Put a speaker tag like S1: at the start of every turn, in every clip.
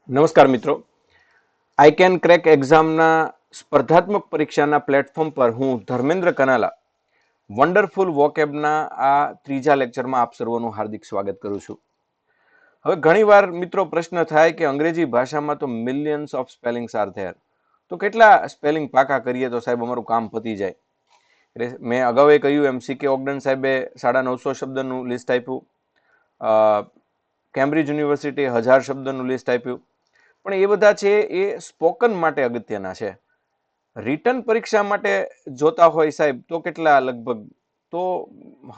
S1: નમસ્કાર મિત્રો, આઈ can crack એક્ઝામના સ્પર્ધાત્મક પરીક્ષાના પ્લેટફોર્મ પર હું ધર્મેન્દ્ર કનાલા વન્ડરફુલ વોકેબના આ ત્રીજા લેક્ચરમાં આપ સર્વનું હાર્દિક સ્વાગત કરું છું. હવે ઘણીવાર મિત્રો પ્રશ્ન થાય કે અંગ્રેજી ભાષામાં તો millions of spellings are there, તો કેટલા સ્પેલિંગ પાકા કરીએ તો સાહેબ અમારું કામ પતી જાય. એટલે મેં અગાઉ કહ્યું એમ સી કે ઓગડન સાહેબે 950 શબ્દનું લિસ્ટ આપ્યું, કેમ્બ્રિજ યુનિવર્સિટીએ 1000 શબ્દનું લિસ્ટ આપ્યું, પણ એ બધા છે એ સ્પોકન માટે અગત્યના છે. રિટન પરીક્ષા માટે જોતા હોય સાહેબ તો કેટલા, લગભગ તો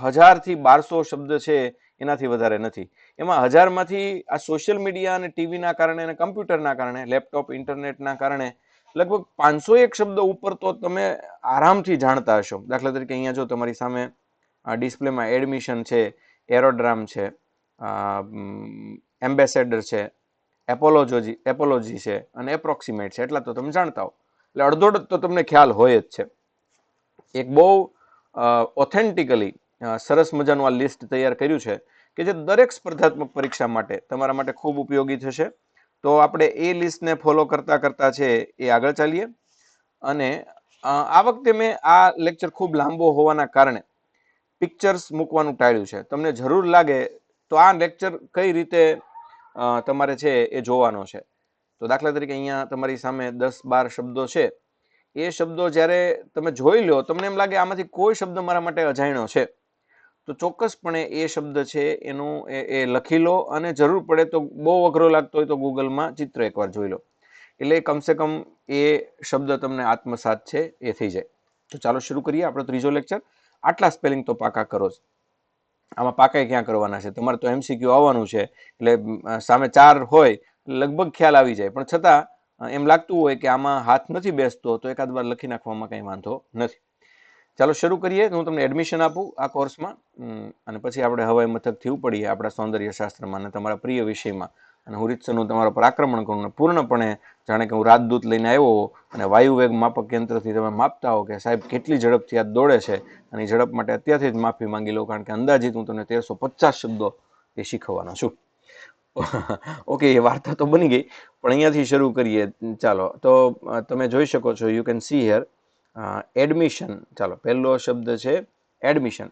S1: 1000 થી 1200 શબ્દ છે, એનાથી વધારે નથી. એમાં 1000 માંથી આ સોશિયલ મીડિયા અને ટીવીના કારણે અને કમ્પ્યુટરના કારણે, લેપટોપ ઇન્ટરનેટના કારણે લગભગ 501 શબ્દ ઉપર તો તમે આરામથી જાણતા હશો. દાખલા તરીકે અહીંયા જો તમારી સામે ડિસ્પ્લેમાં એડમિશન છે, એરોડ્રામ છે, એમ્બેસેડર છે, એપોલોજી છે અને એપ્રોક્સિમેટ છે, એટલા તો તમે જાણતા હો. એટલે અડધો તો તમને ખ્યાલ હોય જ છે. એક બહુ ઓથેન્ટિકલી સરસ મજાનું આ લિસ્ટ તૈયાર કર્યું છે કે જે દરેક સ્પર્ધાત્મક પરીક્ષા માટે તમારા માટે ખૂબ ઉપયોગી થશે. તો આપણે એ લિસ્ટને ફોલો કરતા કરતા છે એ આગળ ચાલીએ. અને આ વખતે મેં આ લેક્ચર ખૂબ લાંબો હોવાના કારણે પિક્ચર્સ મૂકવાનું ટાળ્યું છે. તમને જરૂર લાગે તો આ લેક્ચર કઈ રીતે તમારે છે એ જોવાનો છે. તો દાખલા તરીકે અહીંયા તમારી સામે 10-12 શબ્દો છે. એ શબ્દો જ્યારે તમે જોઈ લો, તમને એમ લાગે આમાંથી કોઈ શબ્દ મારા માટે અજાણ્યો છે, તો ચોક્કસપણે એ શબ્દ છે એનું એ લખી લો, અને જરૂર પડે તો બહુ અઘરો લાગતો હોય તો ગૂગલમાં ચિત્ર એકવાર જોઈ લો, એટલે કમસે કમ એ શબ્દ તમને આત્મસાત છે એ થઈ જાય. તો ચાલો શરૂ કરીએ આપણો ત્રીજો લેક્ચર. આટલા સ્પેલિંગ તો પાકા કરો જ. આમાં પાકા ક્યાં કરવાના છે, તમારે તો એમસીક્યુ આવવાનું છે, એટલે સામે 4 હોય લગભગ ખ્યાલ આવી જાય, પણ છતાં એમ લાગતું હોય કે આમાં હાથ નથી બેસતો તો એકાદ વાર લખી નાખવામાં કંઈ વાંધો નથી. ચાલો શરૂ કરીએ. હું તમને એડમિશન આપું આ કોર્સમાં, અને પછી આપણે હવાઈ મથકથી ઉપડીએ આપણા સૌંદર્ય શાસ્ત્રમાં અને તમારા પ્રિય વિષયમાં, અને હું રીતસરનું તમારા પર આક્રમણ કરું, પૂર્ણપણે જાણે કે હું રાજદૂત લઈને આવ્યો અને વાયુવેગ માપક યંત્રથી તમે માપતા હો કે સાહેબ કેટલી ઝડપથી આ દોડે છે, અને એ ઝડપ માટે અત્યારથી જ માફી માંગી લો, કારણ કે અંદાજિત હું તમને 1350 શબ્દો એ શીખવવાનો છું. ઓકે, એ વાર્તા તો બની ગઈ, પણ અહીંયાથી શરૂ કરીએ. ચાલો, તો તમે જોઈ શકો છો, you can see here admission. ચાલો, પહેલો શબ્દ છે એડમિશન.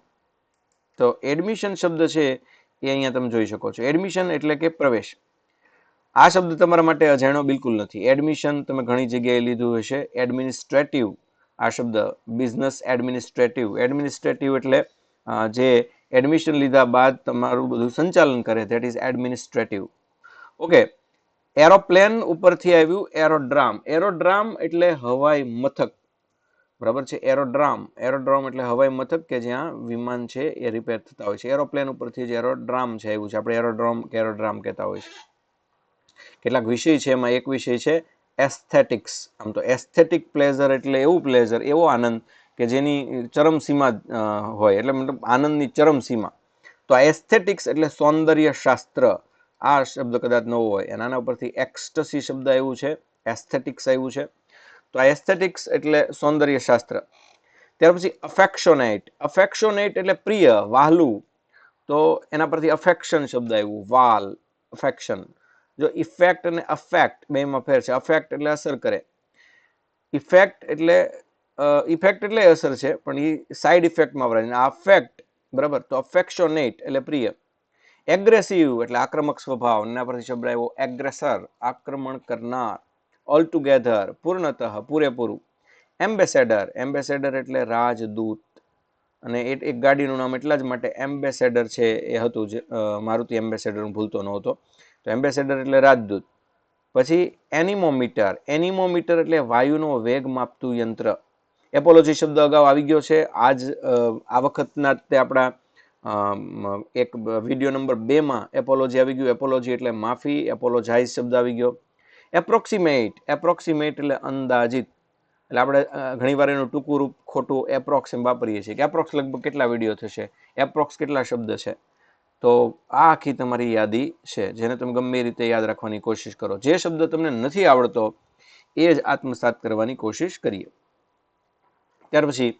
S1: તો એડમિશન શબ્દ છે એ અહીંયા તમે જોઈ શકો છો. એડમિશન એટલે કે પ્રવેશ. આ શબ્દ તમારા માટે અજાણ્યો બિલકુલ નથી. એડમિશન તમે ઘણી જગ્યાએ લીધું હશે. એડમિનિસ્ટ્રેટિવ, આ શબ્દ બિઝનેસ એડમિનિસ્ટ્રેટિવ. એડમિનિસ્ટ્રેટિવ એટલે જે એડમિશન લીધા બાદ તમારું બધું સંચાલન કરે, that is administrative. Okay, aeroplane ઉપરથી આવ્યું એરોડ્રામ. એરોડ્રામ એટલે હવાઈ મથક, બરાબર છે. એરોડ્રામ, એરોડ્રામ એટલે હવાઈ મથક કે જ્યાં વિમાન છે એ રિપેર થતા હોય છે. એરોપ્લેન ઉપરથી જે એરોડ્રામ છે આવ્યું છે, આપણે એરોડ્રોમ કે એરોડ્રામ કહેતા હોય છે. કેટલાક વિષય છે, એમાં એક વિષય છે એસ્થેટિક્સ. આમ તો એસ્થેટિક પ્લેઝર એટલે એવું પ્લેઝર, એવો આનંદ કે જેની ચરમસીમા હોય, એટલે મતલબ આનંદની ચરમસીમા. તો આ એસ્થેટિક્સ એટલે સૌંદર્ય શાસ્ત્ર. આ શબ્દ કદાચ નવો હોય, અને આના ઉપરથી એક્સ્ટસી શબ્દ આવ્યું છે, એસ્થેટિક્સ આવ્યું છે. તો આ એસ્થેટિક્સ એટલે સૌંદર્ય શાસ્ત્ર. ત્યાર પછી અફેક્શોનેટ. અફેક્શોનેટ એટલે પ્રિય, વહાલું. તો એના પરથી અફેક્શન શબ્દ આવ્યું, વાલ, અફેક્શન. જો ઇફેક્ટ અને અફેક્ટ બેમાં ફેર છે. અફેક્ટ એટલે અસર કરે, ઇફેક્ટ એટલે અસર છે, પણ એ સાઈડ ઇફેક્ટમાં વપરાય. આ અફેક્ટ, બરાબર. તો અફેક્શોનેટ એટલે પ્રિય. એગ્રેસિવ એટલે આક્રમક સ્વભાવ, એના પરથી શબ્દ આવ્યો એગ્રેસર, આક્રમણ કરનાર. ઓલ ટુગેધર પૂર્ણતઃ, પૂરેપૂરું. એમ્બેસેડર, એમ્બેસેડર એટલે રાજદૂત, અને એક ગાડીનું નામ એટલા જ માટે એમ્બેસેડર છે એ હતું, મારુતિ એમ્બેસેડર, હું ભૂલતો નહોતો. તો એમ્બેસેડર એટલે રાજદૂત. પછી એનિમોમીટર. એનિમોમીટર એટલે વાયુનો વેગ માપતું યંત્ર. એપોલોજી શબ્દ અગાઉ આવી ગયો છે. આ વખતના તે આપણા એક વિડીયો નંબર 2માં એપોલોજી આવી ગયું. એપોલોજી એટલે માફી, એપોલોજાઇઝ શબ્દ આવી ગયો. એપ્રોક્સિમેટ, એપ્રોક્સિમેટ એટલે અંદાજિત. એટલે આપણે ઘણીવાર એનું ટૂંકું રૂપ ખોટું એપ્રોક્સ એમ વાપરીએ છીએ કે એપ્રોક્સ લગભગ કેટલા વિડીયો થશે, એપ્રોક્સ કેટલા શબ્દ છે. તો આ આખી તમારી યાદી છે, જેને તમે ગમે એ રીતે યાદ રાખવાની કોશિશ કરો. જે શબ્દ તમને નથી આવડતો એ જ આત્મસાત કરવાની કોશિશ કરીએ. ત્યાર પછી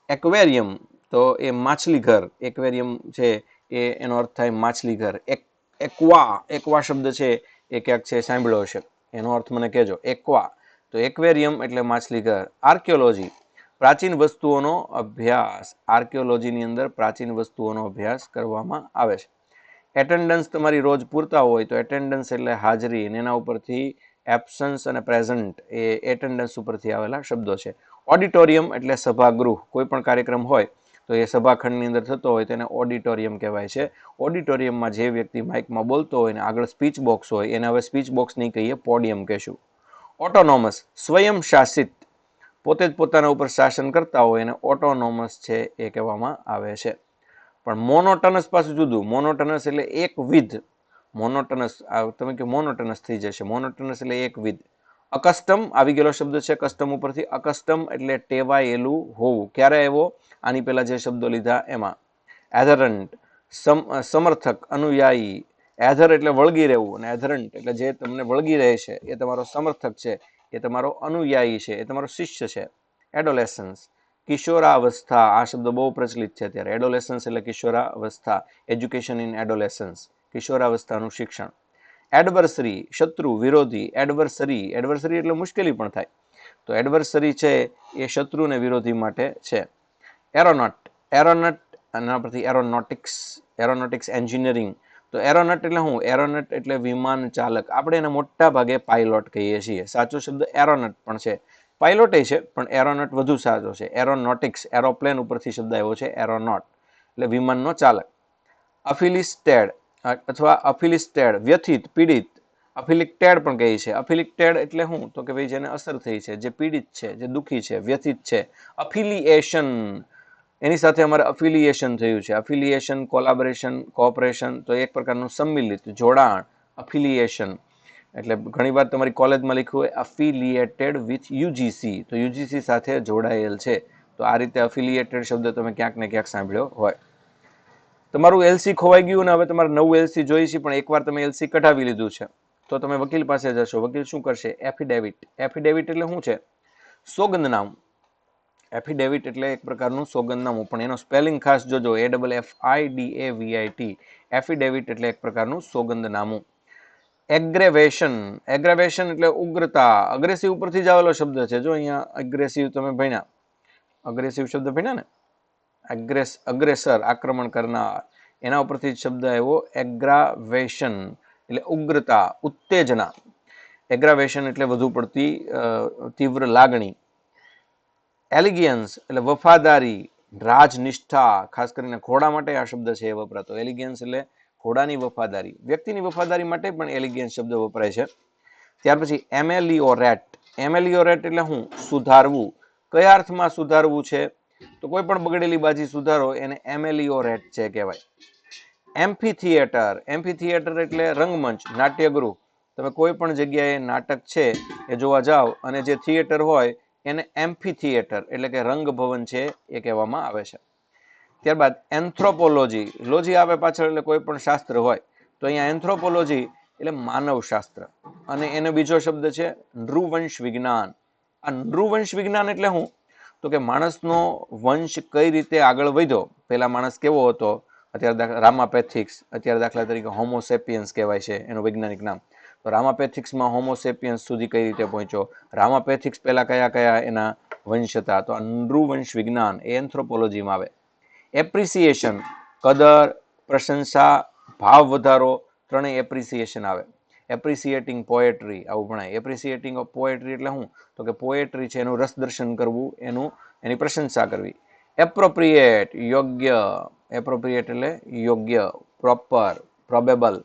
S1: એક્વેરિયમ, તો એ માછલી ઘર. એક્વેરિયમ છે એ એનો અર્થ થાય માછલી ઘર. એક્વા, એક્વા શબ્દ છે એ ક્યાંક છે સાંભળ્યો હશે, એનો અર્થ મને કહેજો. એક્વા તો એક્વેરિયમ એટલે માછલીઘર. આર્કિયોલોજી પ્રાચીન વસ્તુઓનો અભ્યાસ. આર્કિયોલોજીની અંદર પ્રાચીન વસ્તુઓનો અભ્યાસ કરવામાં આવે છે. એટેન્ડન્સ તમારી રોજ પૂરતા હોય તો એટેન્ડન્સ એટલે હાજરી, અને એના ઉપરથી એબ્સન્સ અને પ્રેઝન્ટ એ એટેન્ડન્સ ઉપરથી આવેલા શબ્દો છે. ઓડિટોરિયમ એટલે સભાગૃહ. કોઈ પણ કાર્યક્રમ હોય તો એ સભાખંડની અંદર થતો હોય તેને ઓડિટોરિયમ કહેવાય છે. ઓડિટોરિયમમાં જે વ્યક્તિ માઇકમાં બોલતો હોય ને આગળ સ્પીચ બોક્સ હોય એને હવે સ્પીચ બોક્સ નહીં કહીએ, પોડિયમ કહેશું. ઓટોનોમસ સ્વયં શાસિત, પોતે જ પોતાના ઉપર શાસન કરતા હોય એને ઓટોનોમસ છે એ કહેવામાં આવે છે. પણ મોનોટનસ પાછું જુદું. મોનોટનસ એટલે એકવિધ. મોનોટનસ તમે કે મોનોટનસ થઈ જશે. મોનોટનસ એટલે એકવિધ. અકસ્ટમ આવી ગયેલો શબ્દ છે કસ્ટમ ઉપરથી. અકસ્ટમ એટલે ટેવાયેલું હોવું. ક્યારે આવ્યો? આની પહેલા જે શબ્દો લીધા એમાં. એધરન્ટ સમર્થક, અનુયાયી. એધર એટલે વળગી રહેવું, અને એધરન્ટ એટલે જે તમને વળગી રહે છે એ તમારો સમર્થક છે, એ તમારો અનુયાયી છે, એ તમારો શિષ્ય છે. એડોલેસન્સ કિશોરાવસ્થા. આ શબ્દ બહુ પ્રચલિત છે અત્યારે. એડોલેસન્સ એટલે કિશોરાવસ્થા. એજ્યુકેશન ઇન એડોલેસન્સ, કિશોરાવસ્થાનું શિક્ષણ. એડવર્સરી શત્રુ, વિરોધી. એડવર્સરી એટલે મુશ્કેલી પણ થાય, તો એડવર્સરી છે એ શત્રુ ને વિરોધી માટે છે. એરોનટ એના પરથી એરોનોટિક્સ એન્જિનિયરિંગ. તો એરોનટ એટલે શું? એરોનટ એટલે વિમાન ચાલક. આપણે એને મોટા ભાગે પાયલોટ કહીએ છીએ. સાચો શબ્દ એરોનટ પણ છે, પાયલોટ છે, પણ એરોનટ વધુ સાચો છે. એરોનોટિક્સ એરોપ્લેન ઉપરથી શબ્દ આવ્યો છે. એરોનોટ એટલે વિમાનનો ચાલક. અફિલિસ્ટેડ અથવા અફિલિસ્ટેડ વ્યથિત, પીડિત. અફિલિક્ટેડ પણ કહે છે. અફિલિક્ટેડ એટલે શું? તો કે ભાઈ જેને અસર થઈ છે, જે પીડિત છે, જે દુઃખી છે, વ્યથિત છે. અફિલિએશન એની સાથે અમારે અફિલિએશન થયું છે. અફિલિએશન, કોલાબરેશન, કોઓપરેશન તો એક પ્રકારનું સંમિલિત જોડાણ. અફિલિએશન એટલે ઘણી વાર તમારી કોલેજમાં લખ્યું હોય અફિલિએટેડ વિથ યુજીસી, તો યુજીસી સાથે જોડાયેલ છે. તો આ રીતે અફિલિએટેડ શબ્દ તમે ક્યાંક ને ક્યાંક સાંભળ્યો હોય. તમારું એલસી ખોવાઈ ગયું ને હવે તમારે નવું એલસી જોઈએ છે, પણ એકવાર તમે એલસી કઢાવી લીધું છે તો તમે વકીલ પાસે જશો. વકીલ શું કરશે? એફિડેવિટ. એફિડેવિટ એટલે શું છે? સોગંદનામું. એફિડેવિટ એટલે એક પ્રકારનું સોગંદનામું, પણ એનો સ્પેલિંગ ખાસ જોજો. AFFIDAVIT. એફિડેવિટ એટલે એક પ્રકારનું સોગંદનામું. એગ્રેવેશન. એગ્રેવેશન એટલે ઉગ્રતા. અગ્રેસિવ ઉપરથી જ આવેલો શબ્દ છે. જો અહીંયા અગ્રેસિવ તમે ભણ્યા, અગ્રેસિવ શબ્દ ભણ્યા ને, અગ્રેસર આક્રમણ કરનાર, એના ઉપરથી શબ્દ આવ્યો એગ્રાવેશન એટલે ઉગ્રતા, ઉત્તેજના. એગ્રાવેશન એટલે વધુ પડતી તીવ્ર લાગણી. એલિગિયન્સ એટલે વફાદારી, રાજનિષ્ઠા. ખાસ કરીને ઘોડા માટે આ શબ્દ છે એ વપરાતો. એલિગિયન્સ એટલે ઘોડાની વફાદારી. વ્યક્તિની વફાદારી માટે પણ એલિગિયન્સ શબ્દ વપરાય છે. ત્યાર પછી એમેલિયોરેટ. એમેલિયોરેટ એટલે શું? સુધારવું. કયા અર્થમાં સુધારવું છે? તો કોઈ પણ બગડેલી બાજી સુધારો એને એમેલિયોરેટ છે કહેવાય. એમ્ફીથિયેટર. એમ્ફીથિયેટર એટલે રંગમંચ, નાટ્યગૃહ. તમે કોઈ પણ જગ્યાએ નાટક છે એ જોવા જાઓ અને જે થિયેટર હોય એને એમ્ફીથિયેટર એટલે કે રંગભવન છે એ કહેવામાં આવે છે. ત્યારબાદ એન્થ્રોપોલોજી. લોજી આવે પાછળ એટલે કોઈ પણ શાસ્ત્ર હોય, તો અહીંયા એન્થ્રોપોલોજી એટલે માનવ શાસ્ત્ર, અને એનો બીજો શબ્દ છે નૃવંશ વિજ્ઞાન. આ નૃવંશ વિજ્ઞાન એટલે શું? તો કે માણસનો વંશ કઈ રીતે આગળ વધ્યો. પેલા માણસ કેવો હતો, અત્યારે રામાપેથિક્સ, અત્યારે દાખલા તરીકે હોમોસેપિયન્સ કહેવાય છે એનું વૈજ્ઞાનિક નામ. તો રામાપેથિક્સમાં હોમોસેપિયન્સ સુધી કઈ રીતે પહોંચ્યો, રામાપેથિક્સ પહેલા કયા કયા એના વંશ હતા. તો આ નૃવંશ વિજ્ઞાન એ એન્થ્રોપોલોજીમાં આવે. એપ્રિસિએશન કદર, પ્રશંસા, ભાવ વધારો, ત્રણેય એપ્રિસિએશન આવે. એપ્રિસિએટિંગ પોએટ્રી આવું ભણાય. એપ્રિસિએટિંગ ઓફ પોએટ્રી એટલે શું? તો કે પોએટ્રી છે એનું રસદર્શન કરવું, એની પ્રશંસા કરવી. એપ્રોપ્રિએટ યોગ્ય. એપ્રોપ્રિએટ એટલે યોગ્ય, પ્રોપર, પ્રોબેબલ.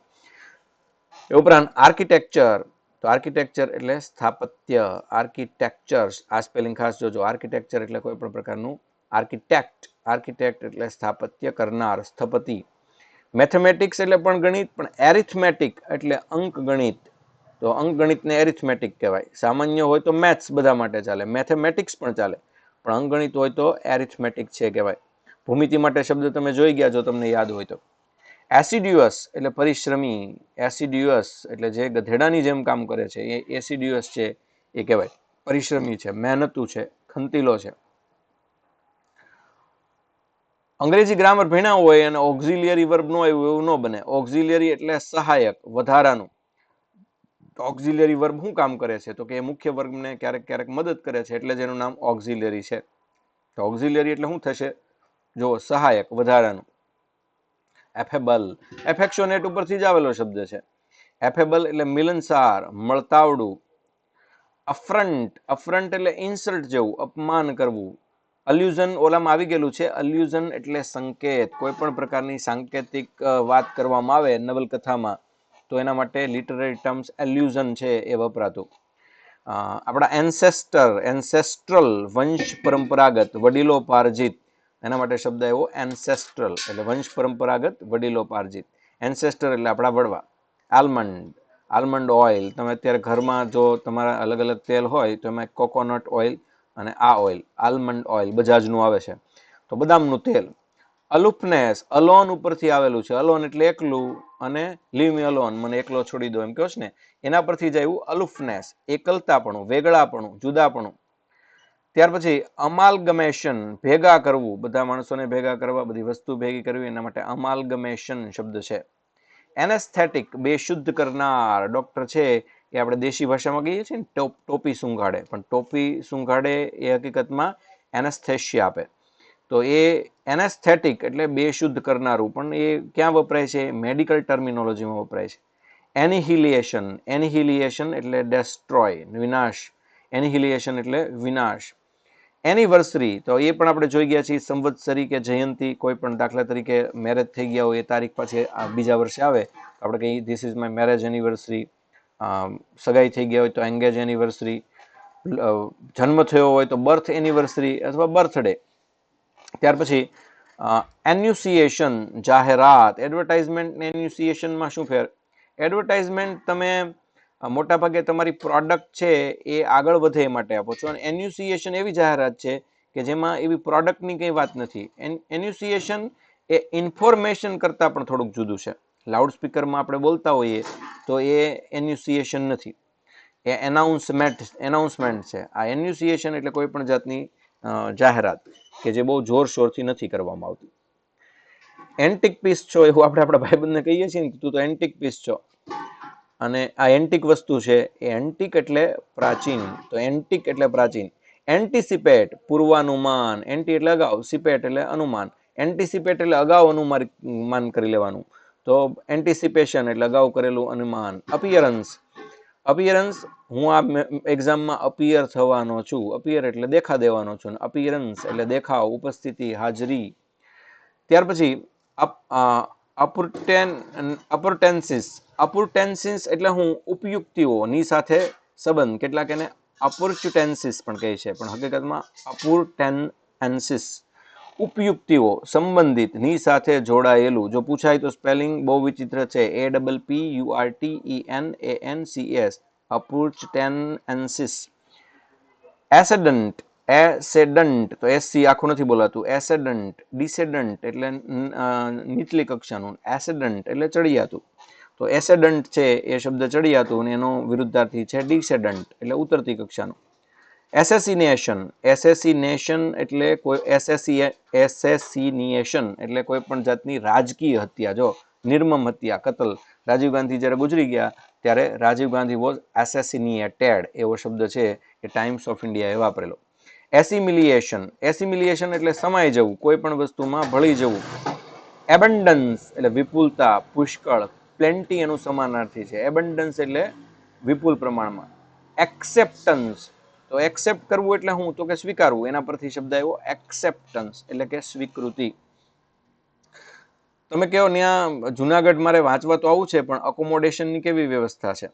S1: એ ઉપરાંત આર્કિટેક્ચર. તો આર્કિટેક્ચર એટલે સ્થાપત્ય. આર્કિટેક્ચર્સ આ સ્પેલિંગ ખાસ જોજો. આર્કિટેક્ચર એટલે કોઈ પણ પ્રકારનું આર્કિટેક્ટ. આર્કિટેક્ટ એટલે સ્થાપત્ય કરનાર, સ્થપતિ. મેથેમેટિક્સ એટલે પણ ગણિત, પણ એરિથમેટિક એટલે અંક ગણિત. તો અંક ગણિતને એરિથમેટિક કહેવાય. સામાન્ય હોય તો મેથ્સ બધા માટે ચાલે, મેથેમેટિક્સ પણ ચાલે, પણ અંક ગણિત હોય તો એરિથમેટિક છે કહેવાય. ભૂમિતિ માટે શબ્દ તમે જોઈ ગયા જો તમને યાદ હોય તો. એસિડ્યુઅસ એટલે પરિશ્રમી. એસિડ્યુઅસ એટલે જે ગધેડાની જેમ કામ કરે છે એ એસિડ્યુઅસ છે એ કહેવાય. પરિશ્રમી છે, મહેનતુ છે, ખંતીલો છે. અંગ્રેજી ગ્રામર ભણ્યા હોય અને ઓક્ઝિલિયરી વર્બ ન આવ્યું એવું ન બને. ઓક્ઝિલિયરી એટલે સહાયક, વધારાનું. ઓક્ઝિલરી વર્બ શું કામ કરે છે? તો કે એ મુખ્ય વર્ગને ક્યારેક ક્યારેક મદદ કરે છે, એટલે જ એનું નામ ઓક્ઝિલરી છે. તો ઓક્ઝિલરી એટલે શું થશે? જો સહાયક, વધારાનું. એફેબલ, એફેક્શોનેટ ઉપરથી જ આવેલો શબ્દ છે. એફેબલ એટલે મિલનસાર, મળતાવડું. અફ્રન્ટ, અફ્રન્ટ એટલે ઇન્સલ્ટ જેવું, અપમાન કરવું. અલ્યુઝન ઓલામાં આવી ગયેલું છે. અલ્યુઝન એટલે સંકેત, કોઈ પણ પ્રકારની સાંકેતિક વાત કરવામાં આવે નવલકથામાં તો એના માટે લિટરરી ટર્મ્સ એલ્યુઝન છે એ વપરાતું. આપણા એન્સેસ્ટર, એન્સેસ્ટ્રલ, વંશ પરંપરાગત, વડીલોપાર્જિત, એના માટે શબ્દ આવ્યો એન્સેસ્ટ્રલ, એટલે વંશ પરંપરાગત, વડીલોપાર્જિત. એન્સેસ્ટર એટલે આપણા વડવા. આલમંડ, આલમંડ ઓઇલ, તમે અત્યારે ઘરમાં જો તમારા અલગ અલગ તેલ હોય તો એમાં કોકોનટ ઓઇલ અને આ ઓઇલ આલમંડ ઓઇલ બજાજનું આવે છે, તો બદામનું તેલ. અલુફનેસ, અલોન ઉપરથી આવેલું છે. અલોન એટલે એકલું, અને લીવ મી અલોન, મને એકલો છોડી દો એમ કહો ને, એના પરથી જ આવ્યું અલુફનેસ, એકલતાપણું, વેગળાપણું, જુદાપણું. ત્યાર પછી અમાલગમેશન, ભેગા કરવું, બધા માણસોને ભેગા કરવા, બધી વસ્તુ ભેગી કરવી, એના માટે અમાલગમેશન શબ્દ છે. એનેસ્થેટિક, બેશુદ્ધ કરનાર. ડોક્ટર છે એ આપણે દેશી ભાષામાં કહીએ છીએ ને ટોપી સૂંઘાડે, પણ ટોપી સૂંઘાડે એ હકીકતમાં એનેસ્થેશિયા આપે. તો એ એનેસ્થેટિક એટલે બેશુદ્ધ કરનારું, પણ એ ક્યાં વપરાય છે? મેડિકલ ટર્મિનોલોજીમાં વપરાય છે. એનિહિલિએશન, એનિહિલિએશન એટલે ડેસ્ટ્રોય, વિનાશ. એનિહિલિએશન એટલે વિનાશ. એનિવર્સરી, તો એ પણ આપણે જોઈ ગયા છીએ, સંવત્સરી કે જયંતી, કોઈ પણ દાખલા તરીકે મેરેજ થઈ ગયા હોય એ તારીખ પછી બીજા વર્ષે આવે આપણે કહીએ this is my marriage anniversary. સગાઈ થઈ ગયા હોય તો એંગેજ એનિવર્સરી. જન્મ થયો હોય તો બર્થ એનિવર્સરી અથવા બર્થડે. ત્યાર પછી એન્યુસિએશન, જાહેરાત. એડવર્ટાઇઝમેન્ટ ને એન્યુસિએશનમાં શું ફેર? એડવર્ટાઇઝમેન્ટ તમે મોટાભાગે તમારી પ્રોડક્ટ છે એ આગળ વધે એ માટે આપો છો, અને એન્યુસિએશન એવી જાહેરાત છે કે જેમાં એવી પ્રોડક્ટની કંઈ વાત નથી. એન્યુસિએશન એ ઇન્ફોર્મેશન કરતાં પણ થોડુંક જુદું છે. લાઉડસ્પીકરમાં આપણે બોલતા હોઈએ તો એ એન્યુસિએશન નથી, એ એનાઉન્સમેન્ટ છે. આ એન્યુસિએશન એટલે કોઈ પણ જાતની જાહેરાત કે જે બહુ જોરશોરથી નથી કરવામાં આવતી. એન્ટિક પીસ છો એવું આપણે આપણા ભાઈબંધને કહીએ છીએ ને, તું તો એન્ટિક પીસ છો. અને આ એન્ટિક વસ્તુ છે, એ એન્ટિક એટલે પ્રાચીન, તો એન્ટિક એટલે પ્રાચીન. એન્ટિસિપેટ, પૂર્વાનુમાન. એન્ટી એટલે અગાઉ, સિપેટ એટલે અનુમાન. એન્ટિસિપેટ એટલે અગાઉ અનુમાન કરી લેવાનું, તો એન્ટિસિપેશન એટલે અગાઉ કરેલું અનુમાન. અપિયરન્સ, અપિયરન્સ, હું આ એક્ઝામમાં અપિયર થવાનો છું. અપિયર એટલે દેખા દેવાનો છું, અપિયરન્સ એટલે દેખાવ, ઉપસ્થિતિ, હાજરી. ત્યાર પછી અપુર્ટેન્સિસ, અપુર્ટેન્સિસ એટલે હું ઉપયુક્તિઓ ની સાથે સંબંધ, કેટલાક એને અપોર્ચ્યુટેન્સિસ પણ કહે છે, પણ હકીકતમાં અપુર્ટેન્સિસ, ઉપયુક્તિઓ, સંબંધિત, ની સાથે જોડાયેલું. જો પૂછાય તો સ્પેલિંગ બહુ વિચિત્ર છે, APPURTENANCS, અપુર્ટેન્સિસ. એસેડન્ટ, એસેડન્ટ, તો એસસી આખું નથી બોલાતું, એસેડન્ટ. ડિસેડન્ટ એટલે નીચલી કક્ષાનું, એસેડન્ટ એટલે ચડિયાતું. તો એસેડન્ટ છે એ શબ્દ ચડિયાતું, અને એનો વિરુદ્ધાર્થી છે ડિસેડન્ટ એટલે ઉતરતી કક્ષાનું. એસેસિનેશન, એસેસિનેશન એટલે કોઈ એસેસિનિએશન એટલે કોઈ પણ જાતની રાજકીય હત્યા. જો નિર્મમ હત્યા, કતલ. રાજીવ ગાંધી જ્યારે ગુજરી ગયા ત્યારે રાજીવ ગાંધી વોઝ એસેસિનિએટેડ એવો શબ્દ છે એ ટાઈમ્સ ઓફ ઇન્ડિયાએ વાપરેલો. એસિમિલિએશન, એસિમિલિએશન એટલે સમાઈ જવું, કોઈ પણ વસ્તુમાં ભળી જવું. એબન્ડન્સ એટલે વિપુલતા, પુષ્કળ. પ્લેન્ટી એનું સમાનાર્થી છે. એબન્ડન્સ એટલે વિપુલ પ્રમાણમાં. એક્સેપ્ટન્સ, તો એક્સેપ્ટ કરવું એટલે શું? તો કે સ્વીકારવું, એના પરથી શબ્દ આવ્યો એક્સેપ્ટન્સ એટલે કે સ્વીકૃતિ. તમે કહો ત્યાં જુનાગઢ મારે વાંચવા તો આવું છે, પણ અકોમોડેશનની કેવી વ્યવસ્થા છે?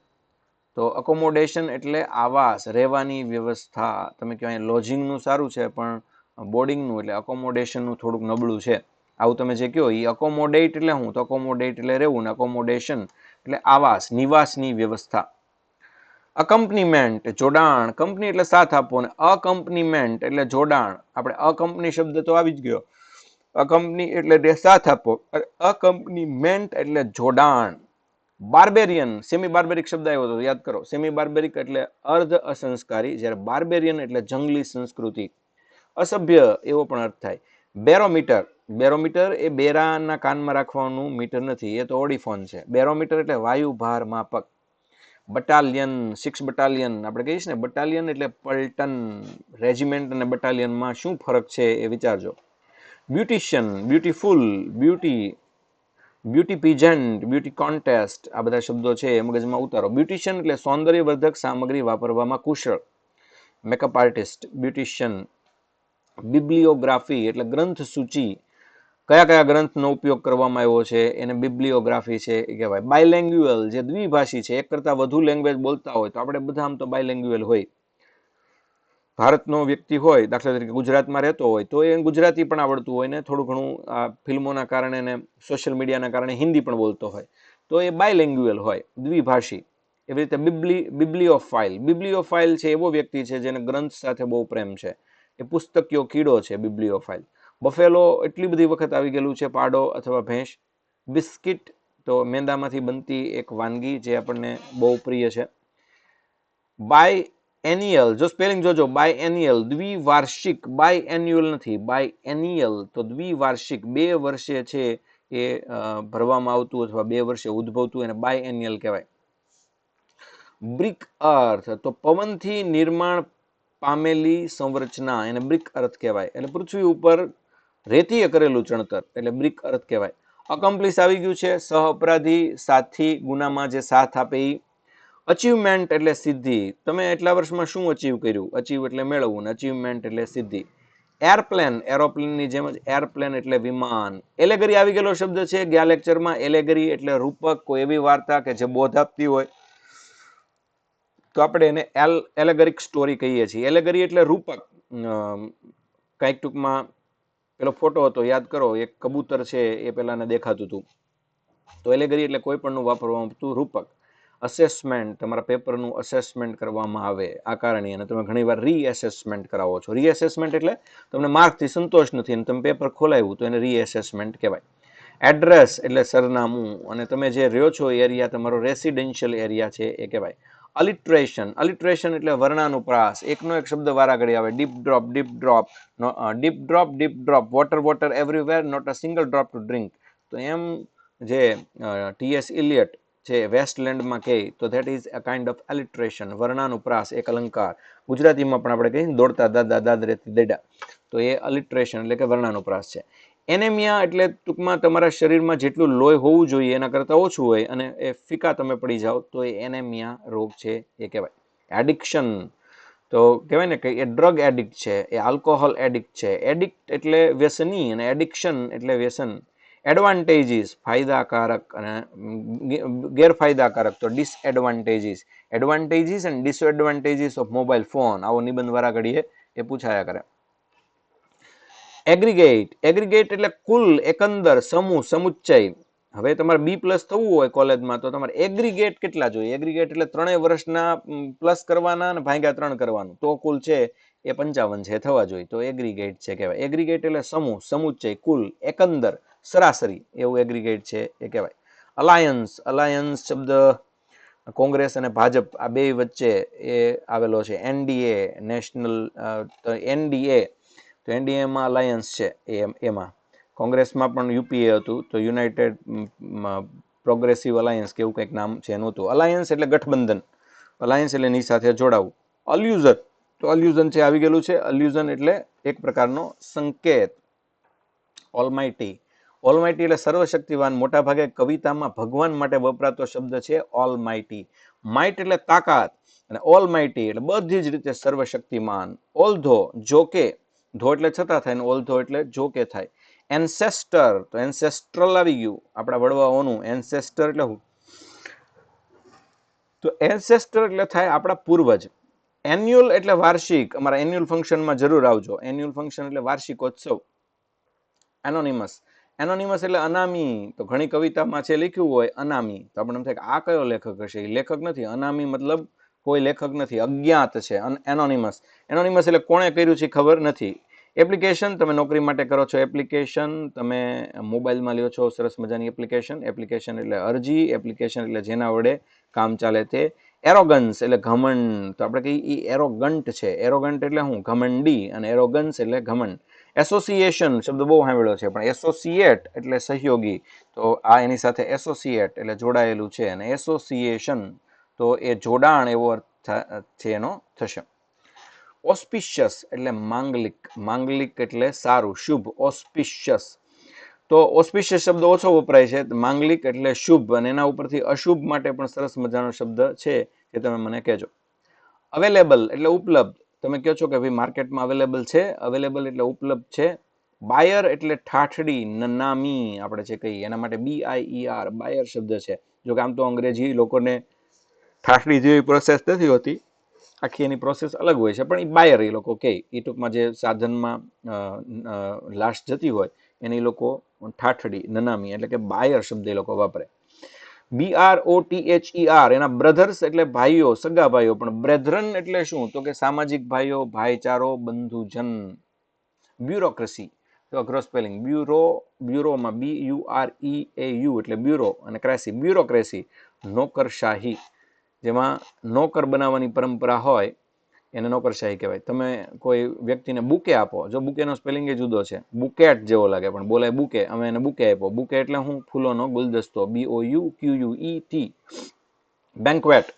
S1: તો અકોમોડેશન એટલે આવાસ, રહેવાની વ્યવસ્થા. તમે કહો અહીં લોજિંગનું સારું છે, પણ બોર્ડિંગનું એટલે અકોમોડેશનનું થોડુંક નબળું છે. આવું તમે જે કહો એ અકોમોડેટ એટલે શું? તો અકોમોડેટ એટલે રહેવું, ને અકોમોડેશન એટલે આવાસ, નિવાસની વ્યવસ્થા. અકમ્પનીમેન્ટ, જોડાણ. કંપની એટલે સાથ આપવો, ને અકમ્પનીમેન્ટ એટલે જોડાણ. આપણે અકંપની શબ્દ તો આવી જ ગયો. અકંપની એટલે સાથ આપવો, અકમ્પનીમેન્ટ એટલે જોડાણ. બાર્બેરિયન, સેમી બાર્બેરિક શબ્દ આવ્યો હતો, યાદ કરો. સેમી બાર્બેરિક એટલે અર્ધ અસંસ્કારી, જ્યારે બાર્બેરિયન એટલે જંગલી સંસ્કૃતિ. અસભ્ય એવો પણ અર્થ થાય. બેરોમીટર, બેરોમીટર એ બેરાના કાનમાં રાખવાનું મીટર નથી, એ તો ઓડિફોન છે. બેરોમીટર એટલે વાયુ ભાર માપક. બટાલિયન, 6 બટાલિયન આપણે કહીએ છીએ ને, બટાલિયન એટલે પલ્ટન. રેજિમેન્ટ અને બટાલિયનમાં શું ફરક છે એ વિચારજો. Beautician, beautiful, beauty pageant, beauty contest, આ બધા શબ્દો છે એ મગજમાં ઉતારો. બ્યુટિશિયન એટલે સૌંદર્યવર્ધક સામગ્રી વાપરવામાં કુશળ, મેકઅપ આર્ટિસ્ટ, બ્યુટિશિયન. બિબ્લિયોગ્રાફી એટલે ગ્રંથ સૂચિ, કયા કયા ગ્રંથનો ઉપયોગ કરવામાં આવ્યો છે એને બિબ્લિયોગ્રાફી છે એ કહેવાય. બાયલેંગ્યુઅલ જે દ્વિભાષી છે, એક કરતાં વધુ લેંગ્વેજ બોલતા હોય, તો આપણે બધા આમ તો બાયલેંગ્યુઅલ હોય. ભારતનો વ્યક્તિ હોય, દાખલા તરીકે ગુજરાતમાં રહેતો હોય, તો એ ગુજરાતી પણ આવડતું હોય ને થોડું ઘણું આ ફિલ્મોના કારણે ને સોશિયલ મીડિયાના કારણે હિન્દી પણ બોલતો હોય, તો એ બાયલેંગ્યુઅલ હોય, દ્વિભાષી. એવી રીતે બિબ્લિયોફાઇલ. બિબ્લિયોફાઇલ છે એવો વ્યક્તિ છે જેને ગ્રંથ સાથે બહુ પ્રેમ છે, એ પુસ્તકીય કીડો છે બિબ્લિયોફાઇલ. બફેલો એટલી બધી વખત આવી ગયેલું છે, પાડો અથવા ભેંસ. બિસ્કિટ તો મેંદામાંથી બનતી એક વાનગી જે આપણને બહુ પ્રિય છે. બાય એન્યુઅલ, જો સ્પેલિંગ જોજો, બાય એન્યુઅલ દ્વિવાર્ષિક, બાય એન્યુઅલ નથી, બાય એન્યુઅલ તો દ્વિવાર્ષિક, 2 વર્ષે છે એ ભરવામાં આવતું અથવા 2 વર્ષે ઉદ્ભવતું, એને બાય એન્યુઅલ કહેવાય. બ્રિક અર્થ તો પવનથી નિર્માણ પામેલી સંરચના, એને બ્રિક અર્થ કહેવાય. એટલે પૃથ્વી ઉપર રેતીએ કરેલું ચણતર એટલે બ્રિક અર્થ કહેવાય. અકમ્પ્લિસ આવી ગયું છે, સહ અપરાધી, સાથી ગુનામાં જે સાથ આપે એ. અચીવમેન્ટ એટલે સિદ્ધિ, તમે એટલા વર્ષમાં શું અચીવ કર્યું, અચીવ એટલે મેળવવું ને અચીવમેન્ટ એટલે સિદ્ધિ. એરપ્લેન, એરોપ્લેનની જેમ જ એરપ્લેન એટલે વિમાન. એલેગરી આવી ગયેલો શબ્દ છે ગયા લેક્ચરમાં. એલેગરી એટલે રૂપક, કોઈ એવી વાર્તા કે જે બોધ આપતી હોય, તો આપણે એને એલેગરિક સ્ટોરી કહીએ છીએ. એલેગરી એટલે રૂપક. કંઈક ટૂંકમાં પેલો ફોટો હતો યાદ કરો, એક કબૂતર છે એ પેલાને દેખાતું હતું, તો એલેગરી એટલે કોઈ પણનું વાપરવામાં આવતું રૂપક. અસેસમેન્ટ, તમારા પેપરનું અસેસમેન્ટ કરવામાં આવે આ કારણે, અને તમે ઘણીવાર રીએસેસમેન્ટ કરાવો છો. રીએસેસમેન્ટ એટલે તમને માર્કથી સંતોષ નથી અને તમે પેપર ખોલાવ્યું તો એને રીએસેસમેન્ટ કહેવાય. એડ્રેસ એટલે સરનામું, અને તમે જે રહ્યો છો એરિયા તમારો રેસિડેન્શિયલ એરિયા છે એ કહેવાય. અલિટ્રેશન, અલિટ્રેશન એટલે વર્ણાનુપ્રાસ, એકનો એક શબ્દ વારાઘડી આવે. Deep drop, deep drop, deep drop, deep drop, water water everywhere, not a single drop to drink. તો એમ જે ટી.એસ. ઇલિયટ છે વેસ્ટલેન્ડમાં કહે તો that is a kind of alliteration, વર્ણાનુપ્રાસ, એક અલંકાર. ગુજરાતીમાં પણ આપણે કહીએ દોડતા દાદા દાદરેથી દેડા, તો એ અલિટ્રેશન એટલે કે વર્ણાનુપ્રાસ છે. એનેમિયા એટલે ટૂંકમાં તમારા શરીરમાં જેટલું લોહી હોવું જોઈએ એના કરતાં ઓછું હોય અને એ ફીકા તમે પડી જાઓ તો એ એનેમિયા રોગ છે એ કહેવાય. એડિક્શન તો કહેવાય ને કે એ ડ્રગ એડિક્ટ છે, એ આલ્કોહોલ એડિક્ટ છે. એડિક્ટ એટલે વ્યસની અને એડિક્શન એટલે વ્યસન. એડવાન્ટેજીસ ફાયદાકારક અને ગેરફાયદાકારક તો disadvantages. Advantages and disadvantages of mobile phone, આવો નિબંધ વાળા ઘડીએ એ પૂછાયા કરે. એગ્રીગેટ, એગ્રીગેટ એટલે કુલ, એકંદર, સમૂહ, સમુચ્ચય. હવે તમારે બી પ્લસ થવું હોય કોલેજમાં તો તમારે એગ્રીગેટ કેટલા જોઈએ? એગ્રીગેટ એટલે 3 વર્ષના પ્લસ કરવાના અને ભાગ્યા 3 કરવાનું, તો કુલ છે એ 55 છે થવા જોઈએ, તો એગ્રીગેટ છે કહેવાય. એગ્રીગેટ એટલે સમૂહ, સમુચ્ચય, કુલ, એકંદર, સરાસરી, એવું એગ્રીગેટ છે એ કહેવાય. અલાયન્સ, અલાયન્સ શબ્દ કોંગ્રેસ અને ભાજપ આ બે વચ્ચે એ આવેલો છે. એનડીએ, નેશનલ એનડીએ, તો એનડીએમાં અલાયન્સ છે એમાં. કોંગ્રેસમાં પણ યુપીએ હતું તો યુનાઇટેડ પ્રોગ્રેસિવ અલાયન્સ કે એવું કંઈક નામ છે એનું હતું. અલાયન્સ એટલે ગઠબંધન, અલાયન્સ એટલે એની સાથે જોડાવું. અલ્યુઝન, તો અલ્યુઝન છે આવી ગયેલું છે. અલ્યુઝન એટલે એક પ્રકારનો સંકેત. ઓલમાઇટી, ઓલમાઇટી એટલે સર્વશક્તિવાન. મોટાભાગે કવિતામાં ભગવાન માટે વપરાતો શબ્દ છે ઓલમાઇટી. માઇટ એટલે તાકાત અને ઓલમાઇટી એટલે બધી જ રીતે સર્વશક્તિમાન. ઓલ્ધો, જોકે, ધો એટલે છતાં થાય ને ઓલ્ધો એટલે જોકે થાય. એન્સેસ્ટર, તો એન્સેસ્ટ્રલ આવી ગયું આપણા વડવાઓનું. એન્સેસ્ટર એટલે શું? તો એન્સેસ્ટર એટલે થાય આપણા પૂર્વજ. એન્યુઅલ એટલે વાર્ષિક, અમારા એન્યુઅલ ફંક્શનમાં જરૂર આવજો. એન્યુઅલ ફંક્શન એટલે વાર્ષિકોત્સવ. એનોનિમસ, એનોનિમસ એટલે અનામી, તો ઘણી કવિતામાં છે લખ્યું હોય અનામી, તો આપણે એમ થાય કે આ કયો લેખક હશે? એ લેખક નથી. અનામી મતલબ કોઈ લેખક નથી, અજ્ઞાત છે. એનોનિમસ, એનોનિમસ એટલે કોણે કર્યું છે ખબર નથી. એપ્લિકેશન, તમે નોકરી માટે કરો છો એપ્લિકેશન, તમે મોબાઈલમાં લ્યો છો સરસ મજાની એપ્લિકેશન. એપ્લિકેશન એટલે અરજી, એપ્લિકેશન એટલે જેના વડે કામ ચાલે તે. એરોગન્સ એટલે ઘમંડ, તો આપણે કહીએ એ એરોગન્ટ છે. એરોગન્ટ એટલે શું? ઘમંડી, અને એરોગન્સ એટલે ઘમંડ. એસોસિએશન શબ્દ બહુ સાંભળ્યો છે, પણ એસોસિએટ એટલે સહયોગી, તો આ એની સાથે એસોસિએટ એટલે જોડાયેલું છે. અને એસોસિએશન તો એ જોડાણ એવો અર્થ છે એનો થશે. ઓસ્પિશિયસ એટલે માંગલિક, માંગલિક એટલે સારું, શુભ, ઓસ્પિશિયસ. તો ઓસ્પિશિયસ શબ્દ ઓછો વપરાય છે, માંગલિક એટલે શુભ, અને એના ઉપરથી અશુભ માટે પણ સરસ મજાનો શબ્દ છે જે તમે મને કહેજો. અવેલેબલ એટલે ઉપલબ્ધ, તમે કહો છો કે ભાઈ માર્કેટમાં અવેલેબલ છે, અવેલેબલ એટલે ઉપલબ્ધ છે. બાયર એટલે ઠાઠડી, નનામી આપણે જે કહીએ એના માટે BIER બાયર શબ્દ છે. જો કે આમ તો અંગ્રેજી લોકોને ઠાઠડી જેવી પ્રોસેસ નથી હોતી, આખી એની પ્રોસેસ અલગ હોય છે, પણ એ બાયર એ લોકો કહે, એ ટૂંકમાં જે સાધનમાં લાશ જતી હોય એને એ લોકો ઠાઠડી, નનામી એટલે કે બાયર શબ્દ એ લોકો વાપરે. BROTHER એના બ્રધર્સ એટલે ભાઈઓ, સગા ભાઈઓ, પણ બ્રેધરન એટલે શું? તો કે સામાજિક ભાઈઓ, ભાઈચારો, બંધુજન. બ્યુરોક્રેસી તો ક્રોસ સ્પેલિંગ, બ્યુરો, બ્યુરોમાં BUREAU એટલે બ્યુરો, અને ક્રેસી બ્યુરોક્રેસી, નોકરશાહી, જેમાં નોકર બનાવવાની પરંપરા હોય એને નોકરશાહી કહેવાય. તમે કોઈ વ્યક્તિને બુકે આપો, જો બુકેનો સ્પેલિંગ એ જુદો છે, બુકેટ જેવો લાગે પણ બોલાય બુકે, અમે એને બુકે આપ્યો. બુકે એટલે હું? ફૂલોનો ગુલદસ્તો, BOUQUET. બેન્ક્વેટ,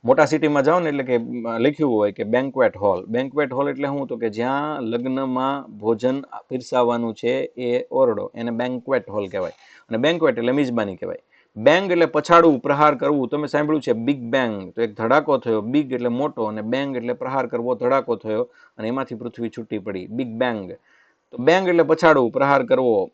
S1: મોટા સિટીમાં જાઓ ને એટલે કે લખ્યું હોય કે બેન્ક્વેટ હોલ. બેન્ક્વેટ હોલ એટલે શું? તો કે જ્યાં લગ્નમાં ભોજન પીરસાવવાનું છે એ ઓરડો, એને બેન્ક્વેટ હોલ કહેવાય. અને બેન્ક્વેટ એટલે મિજબાની કહેવાય. બેંગ એટલે પછાડવું, પ્રહાર કરવું. તમે સાંભળ્યું છે બિગ બેંગ, તો એક ધડાકો થયો. બિગ એટલે મોટો, અને બેંગ એટલે પ્રહાર કરવો, ધડાકો થયો અને એમાંથી પૃથ્વી છૂટી પડી, બિગ બેંગ. તો બેંગ એટલે પછાડવું, પ્રહાર કરવો.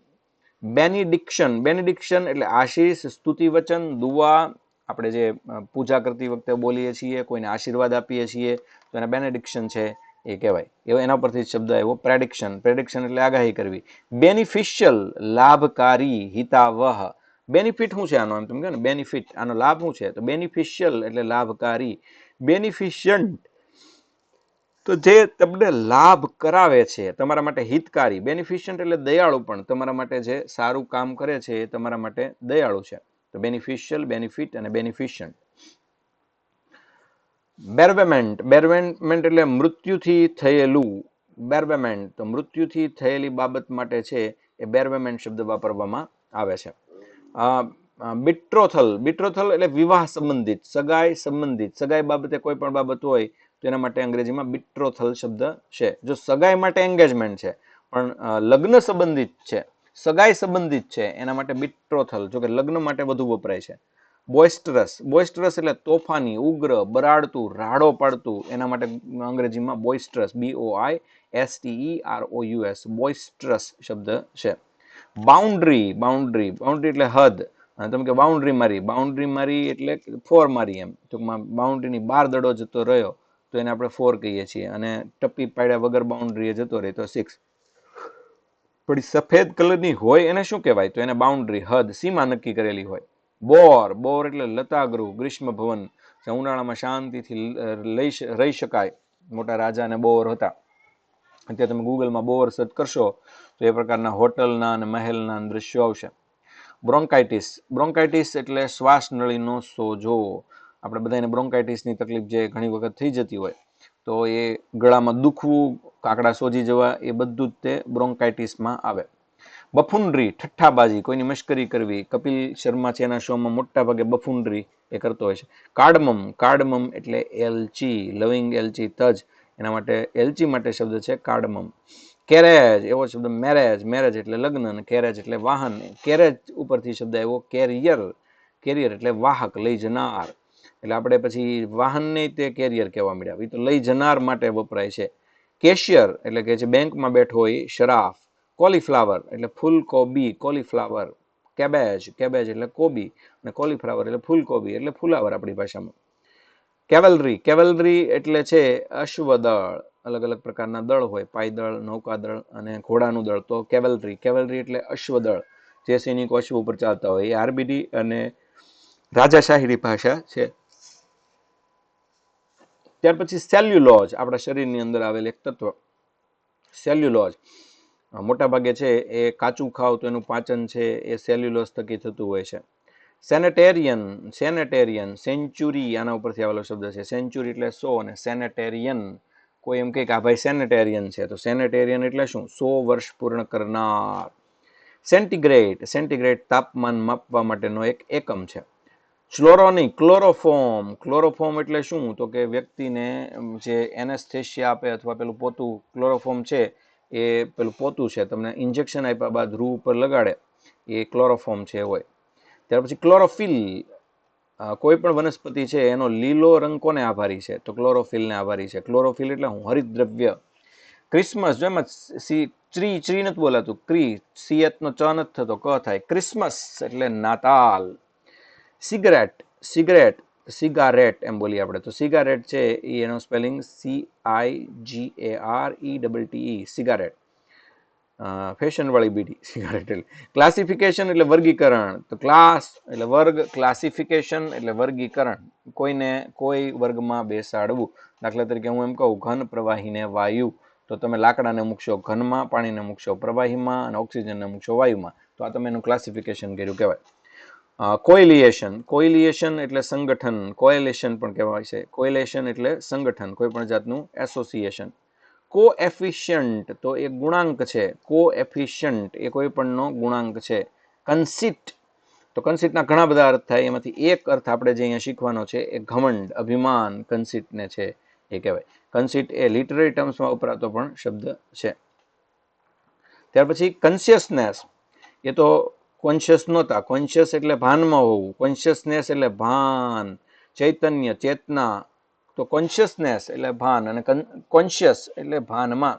S1: બેનિડિક્શન, બેનિડિક્શન એટલે આશીષ, સ્તુતિ વચન, દુઆ. આપણે જે પૂજા કરતી વખતે બોલીએ છીએ, કોઈને આશીર્વાદ આપીએ છીએ, તો એને બેનેડિક્શન છે એ કહેવાય. એવો એના પરથી શબ્દ આવ્યો પ્રેડિક્શન. પ્રેડિક્શન એટલે આગાહી કરવી. બેનિફિશિયલ લાભકારી, હિતાવહ. બેનિફિટ શું છે આનો? એમ તમે કહો ને બેનિફિટ, આનો લાભ શું છે? તો બેનિફિશિયલ એટલે લાભકારી. બેનિફિશિયન્ટ તો જે તમને લાભ કરાવે છે, તમારા માટે હિતકારી. બેનિફિશિયન્ટ એટલે દયાળુ, પણ તમારા માટે જે સારું કામ કરે છે એ તમારા માટે દયાળુ છે. તો બેનિફિશિયલ, બેનિફિટ અને બેનિફિશિયન્ટ. બેરવેમેન્ટ, બેરવેમેન્ટ એટલે મૃત્યુથી થયેલું. બેરવેમેન્ટ તો મૃત્યુથી થયેલી બાબત માટે છે એ બેરવેમેન્ટ શબ્દ વાપરવામાં આવે છે. બિટ્રોથલ, બિટ્રોથલ એટલે વિવાહ સંબંધિત, સગાઈ સંબંધિત. સગાઈ બાબતે કોઈ પણ બાબત હોય તો એના માટે અંગ્રેજીમાં બિટ્રોથલ શબ્દ છે. જો સગાઈ માટે એંગેજમેન્ટ છે પણ લગ્ન સંબંધિત છે, સગાઈ સંબંધિત છે, એના માટે બિટ્રોથલ. જો કે લગ્ન માટે વધુ વપરાય છે. બોઇસ્ટરસ, બોઇસ્ટરસ એટલે તોફાની, ઉગ્ર, બરાડતું, રાડો પાડતું, એના માટે અંગ્રેજીમાં બોઇસ્ટરસ, BOISTEROUS બોઇસ્ટરસ શબ્દ છે. બાઉન્ડ્રી, બાઉન્ડ્રી, બાઉન્ડ્રી એટલે હદ. અને તમે કે બાઉન્ડ્રી મારી, બાઉન્ડ્રી મારી એટલે ફોર મારી, એમ ટૂંકમાં બાઉન્ડ્રીની બહાર દડો જતો રહ્યો તો એને આપણે ફોર કહીએ છીએ, અને ટપ્પી પાડ્યા વગર બાઉન્ડ્રીએ જતો રહે તો 6. પણ સફેદ કલરની હોય એને શું કહેવાય? તો એને બાઉન્ડ્રી, હદ, સીમા નક્કી કરેલી હોય. બોર, બોર એટલે લતાગૃહ, ગ્રીષ્મ ભવન, ઉનાળામાં શાંતિથી રહી શકાય. મોટા રાજાને બોર હતા. અત્યારે તમે ગૂગલમાં બોર સર્ચ કરશો તો એ પ્રકારના હોટલના અને મહેલના દ્રશ્યો આવશે. બ્રોન્કાઇટિસ, બ્રોન્કાઇટિસ એટલે શ્વાસ નળીનો સોજો. આપણે બધાને બ્રોન્કાઇટિસની તકલીફ જે ઘણી વખત થઈ જતી હોય, તો એ ગળામાં દુખવું, કાકડા સોજી જવા, એ બધું જ તે બ્રોન્કાઇટિસમાં આવે. બફુનરી, ઠઠ્ઠાબાજી, કોઈની મશ્કરી કરવી. કપિલ શર્મા છે એના શોમાં મોટા ભાગે બફુનરી એ કરતો હોય છે. કાર્ડમમ, કાર્ડમમ એટલે એલચી, લવિંગ એલચી, તજ, એના માટે એલચી માટે શબ્દ છે કાર્ડમમ. કેરેજ, એવો શબ્દ મેરેજ, મેરેજ એટલે લગ્ન, અને કેરેજ એટલે વાહન. કેરેજ ઉપરથી શબ્દ આવ્યો કેરિયર, કેરિયર એટલે વાહક, લઈ જનાર. એટલે આપણે પછી વાહનને તે કેરિયર કહેવા મળ્યા, એ તો લઈ જનાર માટે વપરાય છે. કેશિયર એટલે કે જે બેંકમાં બેઠો હોય, શરાફ. કોલીફ્લાવર એટલે ફૂલકોબી, કોલીફ્લાવર. કેબેજ, કેબેજ એટલે કોબી, અને કોલીફ્લાવર એટલે ફૂલકોબી એટલે ફુલાવર આપણી ભાષામાં. કેવલરી, કેવલરી એટલે છે અશ્વદળ. અલગ અલગ પ્રકારના દળ હોય, પાયદળ, નૌકાદળ અને ઘોડાનું દળ. તો કેવલરી, કેવલરી એટલે અશ્વદળ, જે સૈનિકો અશ્વ ઉપર ચાલતા હોય. એ આરબીડી અને રાજાશાહીની ભાષા છે. ત્યાર પછી સેલ્યુલોજ, આપણા શરીરની અંદર આવેલ એક તત્વ સેલ્યુલોજ. મોટા ભાગે છે એ કાચું ખાવ તો એનું પાચન છે એ સેલ્યુલોઝ થકી થતું હોય છે. સેનેટેરિયન, સેનેટેરિયન, સેન્ચુરી આના ઉપરથી આવેલો શબ્દ છે. સેન્ચુરી એટલે 100 અને સેનેટેરિયન, કોઈ એમ કહે કે આ ભાઈ સેનેટેરિયન છે, તો સેનેટેરિયન એટલે શું? 100 વર્ષ પૂર્ણ કરનાર. સેન્ટીગ્રેડ, સેન્ટીગ્રેડ તાપમાન માપવા માટેનો એક એકમ છે. ક્લોરોની ક્લોરોફોર્મ. ક્લોરોફોર્મ એટલે શું? તો કે વ્યક્તિને જે એનેસ્થેશિયા આપે અથવા પેલું પોતું ક્લોરોફોર્મ છે એ પેલું પોતું છે, તમને ઇન્જેક્શન આપ્યા બાદ રૂ ઉપર લગાડે એ ક્લોરોફોર્મ છે હોય. ત્યાર પછી ક્લોરોફિલ. કોઈ પણ વનસ્પતિ છે એનો લીલો રંગ કોને આભારી છે? તો ક્લોરોફિલને આભારી છે. ક્લોરોફિલ એટલે હું હરિતદ્રવ્ય. ક્રિસમસ, જો એમાં ચી નથી બોલાતું, ક્રી, સિયત નો ચ નથી થતો, ક થાય. ક્રિસમસ એટલે નાતાલ. સિગરેટ, સિગરેટ, સિગારેટ એમ બોલીએ આપણે, તો સિગારેટ છે એ એનો સ્પેલિંગ CIGARETTE, સિગારેટ. ફેશન વાળી બીડી સિગારેટ. એટલે ક્લાસિફિકેશન એટલે વર્ગીકરણ, તો ક્લાસ એટલે વર્ગ, ક્લાસિફિકેશન એટલે વર્ગીકરણ, કોઈને કોઈ વર્ગમાં બેસાડવું. દાખલા તરીકે હું એમ કહું ઘન પ્રવાહીને વાયુ, તો તમે લાકડાને મૂકશો ઘનમાં, પાણીને મૂકશો પ્રવાહીમાં અને ઓક્સિજનને મૂકશો વાયુમાં, તો આ તમે એનું ક્લાસિફિકેશન કર્યું કહેવાય. કોઇલિએશન, કોઇલિએશન એટલે સંગઠન, કોએલેશન પણ કહેવાય છે. કોએલેશન એટલે સંગઠન, કોઈ પણ જાતનું એસોસિએશન. કોએફિશિયન્ટ તો એ ગુણાંક છે, કોએફિશિયન્ટ એ કોઈ પણનો ગુણાંક છે. કન્સીટ, તો કન્સીટના ઘણા બધા અર્થ થાય, એમાંથી એક અર્થ આપણે જે અહીંયા શીખવાનો છે એ ઘમંડ, અભિમાન કન્સીટને છે એ કહેવાય. કન્સીટ એ લિટરરી ટર્મ્સમાં વપરાતો પણ શબ્દ છે. ત્યાર પછી કોન્શિયસનેસ, એ તો કોન્શિયસ નહોતા, કોન્શિયસ એટલે ભાનમાં હોવું, કોન્શિયસનેસ એટલે ભાન, ચૈતન્ય, ચેતના, તો કોન્શિયસનેસ એટલે ભાન અને કોન્શિયસ એટલે ભાનમાં.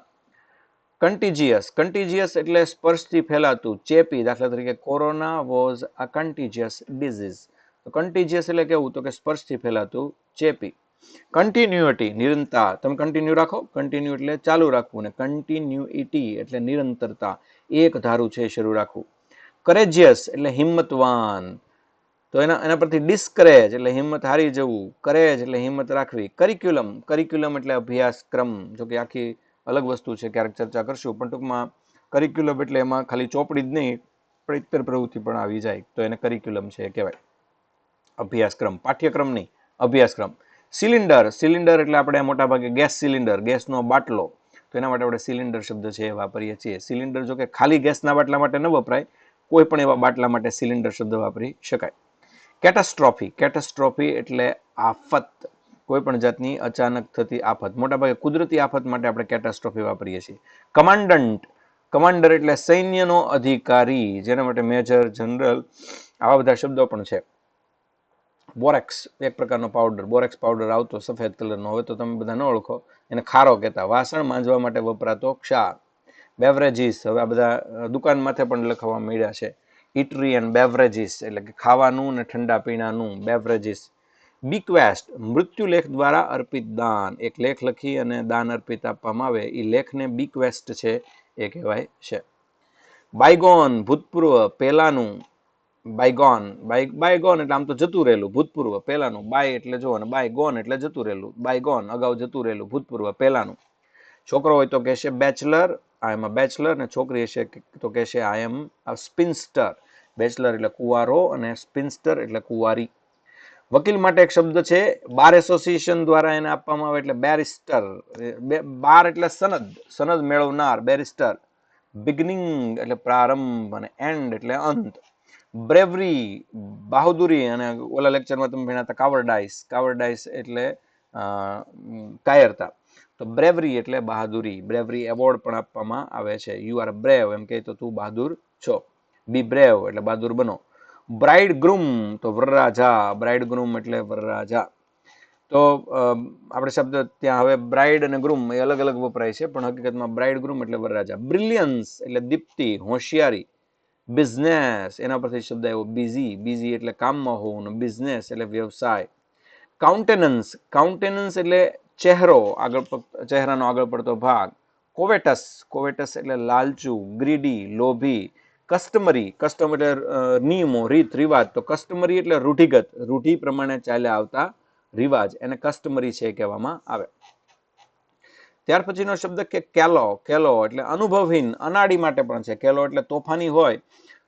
S1: કન્ટીજીયસ, કન્ટીજીયસ એટલે સ્પર્શથી ફેલાતું, ચેપી. દાખલા તરીકે કોરોના વોઝ અ કન્ટીજીયસ ડિઝીઝ. તો કન્ટીજીયસ એટલે કેવું? તો કે સ્પર્શથી ફેલાતું, ચેપી. કન્ટિન્યુટી, નિરંતરતા, તમે કન્ટિન્યુ રાખો, કન્ટિન્યુ એટલે ચાલુ રાખવું, ને કન્ટિન્યુઇટી એટલે નિરંતરતા, એક ધારું છે શરૂ રાખવું. કરેજિયસ એટલે હિંમતવાન, તો એના પરથી ડિસ્કરેજ એટલે હિંમત હારી જવું, કરેજ એટલે હિંમત રાખવી. કરિક્યુલમ, કરિક્યુલમ એટલે અભ્યાસક્રમ, જો કે આખી અલગ વસ્તુ છે, ક્યારેક ચર્ચા કરશું, પણ ટૂંકમાં કરિક્યુલમ એટલે એમાં ખાલી ચોપડી જ નહીં પણ ઇતર પ્રવૃત્તિ પણ આવી જાય, તો એને કરિક્યુલમ છે કહેવાય. અભ્યાસક્રમ, પાઠ્યક્રમ નહીં, અભ્યાસક્રમ. સિલિન્ડર, સિલિન્ડર એટલે આપણે મોટા ભાગે ગેસ સિલિન્ડર, ગેસનો બાટલો, તો એના માટે આપણે સિલિન્ડર શબ્દ છે એ વાપરીએ છીએ. સિલિન્ડર જો કે ખાલી ગેસના બાટલા માટે ન વપરાય, કોઈ પણ એવા બાટલા માટે સિલિન્ડર શબ્દ વાપરી શકાય. કેટાસ્ટ્રોફી, કેટાસ્ટ્રોફી એટલે આફત, કોઈ પણ જાતની અચાનક થતી આફત, મોટાભાગે કુદરતી આફત માટે આપણે કેટાસ્ટ્રોફી વાપરીએ છીએ. કમાન્ડન્ટ, કમાન્ડર એટલે સૈન્યનો અધિકારી, જેના માટે મેજર, જનરલ, આવા બધા શબ્દો પણ છે. બોરેક્સ, એક પ્રકારનો પાવડર, બોરેક્સ પાવડર આવતો સફેદ કલરનો, હવે તો તમે બધા ન ઓળખો, એને ખારો કહેતા. વાસણ માંજવા માટે વપરાતો ક્ષાર. બેવરેજીસ, હવે આ બધા દુકાન માથે પણ લખવા મળ્યા છે. ઇટરી એન્ડ બેવરેજીસ એટલે કે ખાવાનું અને ઠંડા પીણાનું, બેવરેજીસ. બીક્વેસ્ટ, મૃત્યુલેખ દ્વારા અર્પિત દાન, એક લેખ લખી અને દાન અર્પિત આપવામાં આવે એ લેખને બીક્વેસ્ટ છે એ કહેવાય છે. બાયગોન, ભૂતપૂર્વ, પહેલાનું. બાયગોન, બાયગોન એટલે આમ તો જતું રહેલું, ભૂતપૂર્વ, પહેલાનું. બાય એટલે જો, અને બાયગોન એટલે જતું રહેલું, બાયગોન અગાઉ જતું રહેલું, ભૂતપૂર્વ, પહેલાનું. છોકરો હોય તો કહેશે બેચલર, આઈ એમ અ બેચલર, ને છોકરી હશે તો કહેશે આઈ એમ અ સ્પિન્સ્ટર. બેચલર એટલે કુંવારો અને સ્પિન્સ્ટર એટલે કુંવારી. વકીલ માટે એક શબ્દ છે, બાર એસોસિએશન દ્વારા એને આપવામાં આવે એટલે બેરિસ્ટર. બાર એટલે સનદ, સનદ મેળવનાર, બેરિસ્ટર. બિગનિંગ એટલે પ્રારંભ અને એન્ડ એટલે અંત. બ્રેવરી, બહાદુરી, અને ઓલા લેક્ચરમાં તમે ભણ્યા કાવરડાઇસ, કાવરડાઇસ એટલે કાયરતા. તો બ્રેવરી એટલે બહાદુરી. બ્રેવરી એવોર્ડ પણ આપવામાં આવે છે. યુ આર બ્રેવ એમ કહે તો તું બહાદુર છો. બી બ્રેવ એટલે બહાદુર બનો. બ્રાઇડ ગ્રૂમ તો વરરાજા, બ્રાઇડ ગ્રૂમ એટલે વરરાજા. તો આપણે શબ્દ ત્યાં હવે બ્રાઇડ અને ગ્રૂમ એ અલગ અલગ વપરાય છે, પણ હકીકતમાં બ્રાઇડ ગ્રૂમ એટલે વરરાજા. બ્રિલિયન્સ એટલે દીપ્તિ, હોશિયારી. બિઝનેસ, એના પરથી શબ્દ આવ્યો બિઝી, બિઝી એટલે કામમાં હોવું, ને બિઝનેસ એટલે વ્યવસાય. કાઉન્ટેનન્સ, કાઉન્ટેનન્સ એટલે ચહેરો, ચહેરાનો આગળ પડતો ભાગ. કોવેટસ, કોવેટસ એટલે લાલચુ, ગ્રીડી, લોભી. કસ્ટમરી, કસ્ટમ એટલે નિયમો, રીત રિવાજ, તો કસ્ટમરી એટલે રૂઢિગત, રૂઢિ પ્રમાણે ચાલ્યા આવતા રિવાજ, એને કસ્ટમરી છે કહેવામાં આવે. ત્યાર પછીનો શબ્દ કે કેલો, કેલો એટલે અનુભવહીન, અનાડી માટે પણ છે. કેલો એટલે તોફાની હોય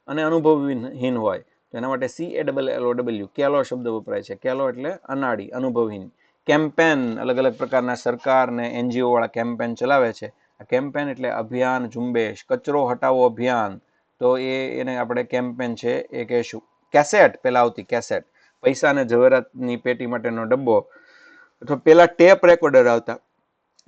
S1: અને અનુભવહીન હોય, તો એના માટે CALLOW, કેલો શબ્દ વપરાય છે. કેલો એટલે અનાડી, અનુભવહીન. કેમ્પેન, અલગ અલગ પ્રકારના સરકાર ને NGO વાળા કેમ્પેન ચલાવે છે. આ કેમ્પેન એટલે અભિયાન, ઝુંબેશ. કચરો હટાવો અભિયાન, તો એને આપણે કેમ્પેન છે એ કહેશું. કેસેટ, પેલા આવતી કેસેટ, પૈસા અને જવેરાતની પેટી માટેનો ડબ્બો, અથવા પેલા ટેપ રેકોર્ડર આવતા,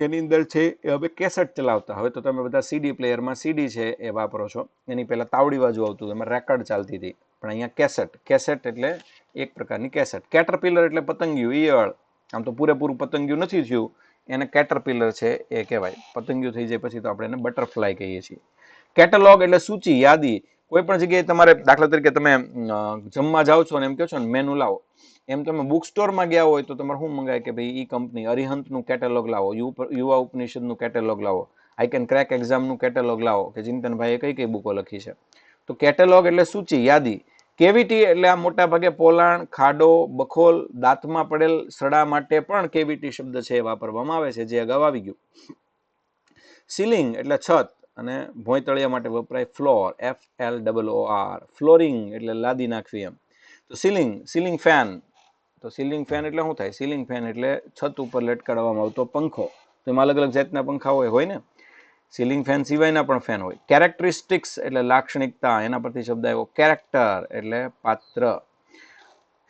S1: એની અંદર છે એ હવે કેસેટ ચલાવતા. હવે તો તમે બધા સીડી પ્લેયરમાં સીડી છે એ વાપરો છો. એની પહેલા તાવડી બાજુ આવતું, એમાં રેકોર્ડ ચાલતી હતી, પણ અહીંયા કેસેટ. કેસેટ એટલે એક પ્રકારની કેસેટ. કેટરપિલર એટલે પતંગિયું, ઈયળ. આમ તો પૂરેપૂરું પતંગિયું નથી થયું, એને કેટરપિલર છે એ કહેવાય. પતંગિયું થઈ જાય પછી તો આપણે એને બટરફ્લાય કહીએ છીએ. કેટેલોગ એટલે સૂચિ, યાદી. કોઈ પણ જગ્યાએ તમારે, દાખલા તરીકે તમે જમવા જાઓ છો અને એમ કહો છો ને મેનુ લાવો, એમ તમે બુક સ્ટોરમાં ગયા હોય તો તમારે શું મંગાય કે ભાઈ ઈ કંપની અરિહંતનું કેટેલોગ લાવો, યુવા ઉપનિષદનું કેટેલોગ લાવો, આઈ કેન ક્રેક એક્ઝામનું કેટેલોગ લાવો, કે ચિંતનભાઈએ કઈ કઈ બુકો લખી છે. તો કેટેલોગ એટલે સૂચિ, યાદી. કેવિટી એટલે આ મોટા ભાગે પોલાણ, ખાડો, બખોલ, દાંતમાં પડેલ સડા માટે પણ કેવિટી શબ્દ છે એ વાપરવામાં આવે છે, જે અગાઉ આવી ગયું. સીલિંગ એટલે છત, અને ભોંયતળિયા માટે વપરાય ફ્લોર, FLOOR. ફ્લોરિંગ એટલે લાદી નાખવી એમ. તો સીલિંગ ફેન. તો સીલિંગ ફેન એટલે શું થાય? સીલિંગ ફેન એટલે છત ઉપર લટકાડવામાં આવતો પંખો. તો એમાં અલગ અલગ જાતના પંખા હોય ને. સીલિંગ ફેન સિવાયના પણ ફેન હોય. કેરેક્ટરિસ્ટિક્સ એટલે લાક્ષણિકતા, એના પરથી શબ્દ આવ્યો. કેરેક્ટર એટલે પાત્ર.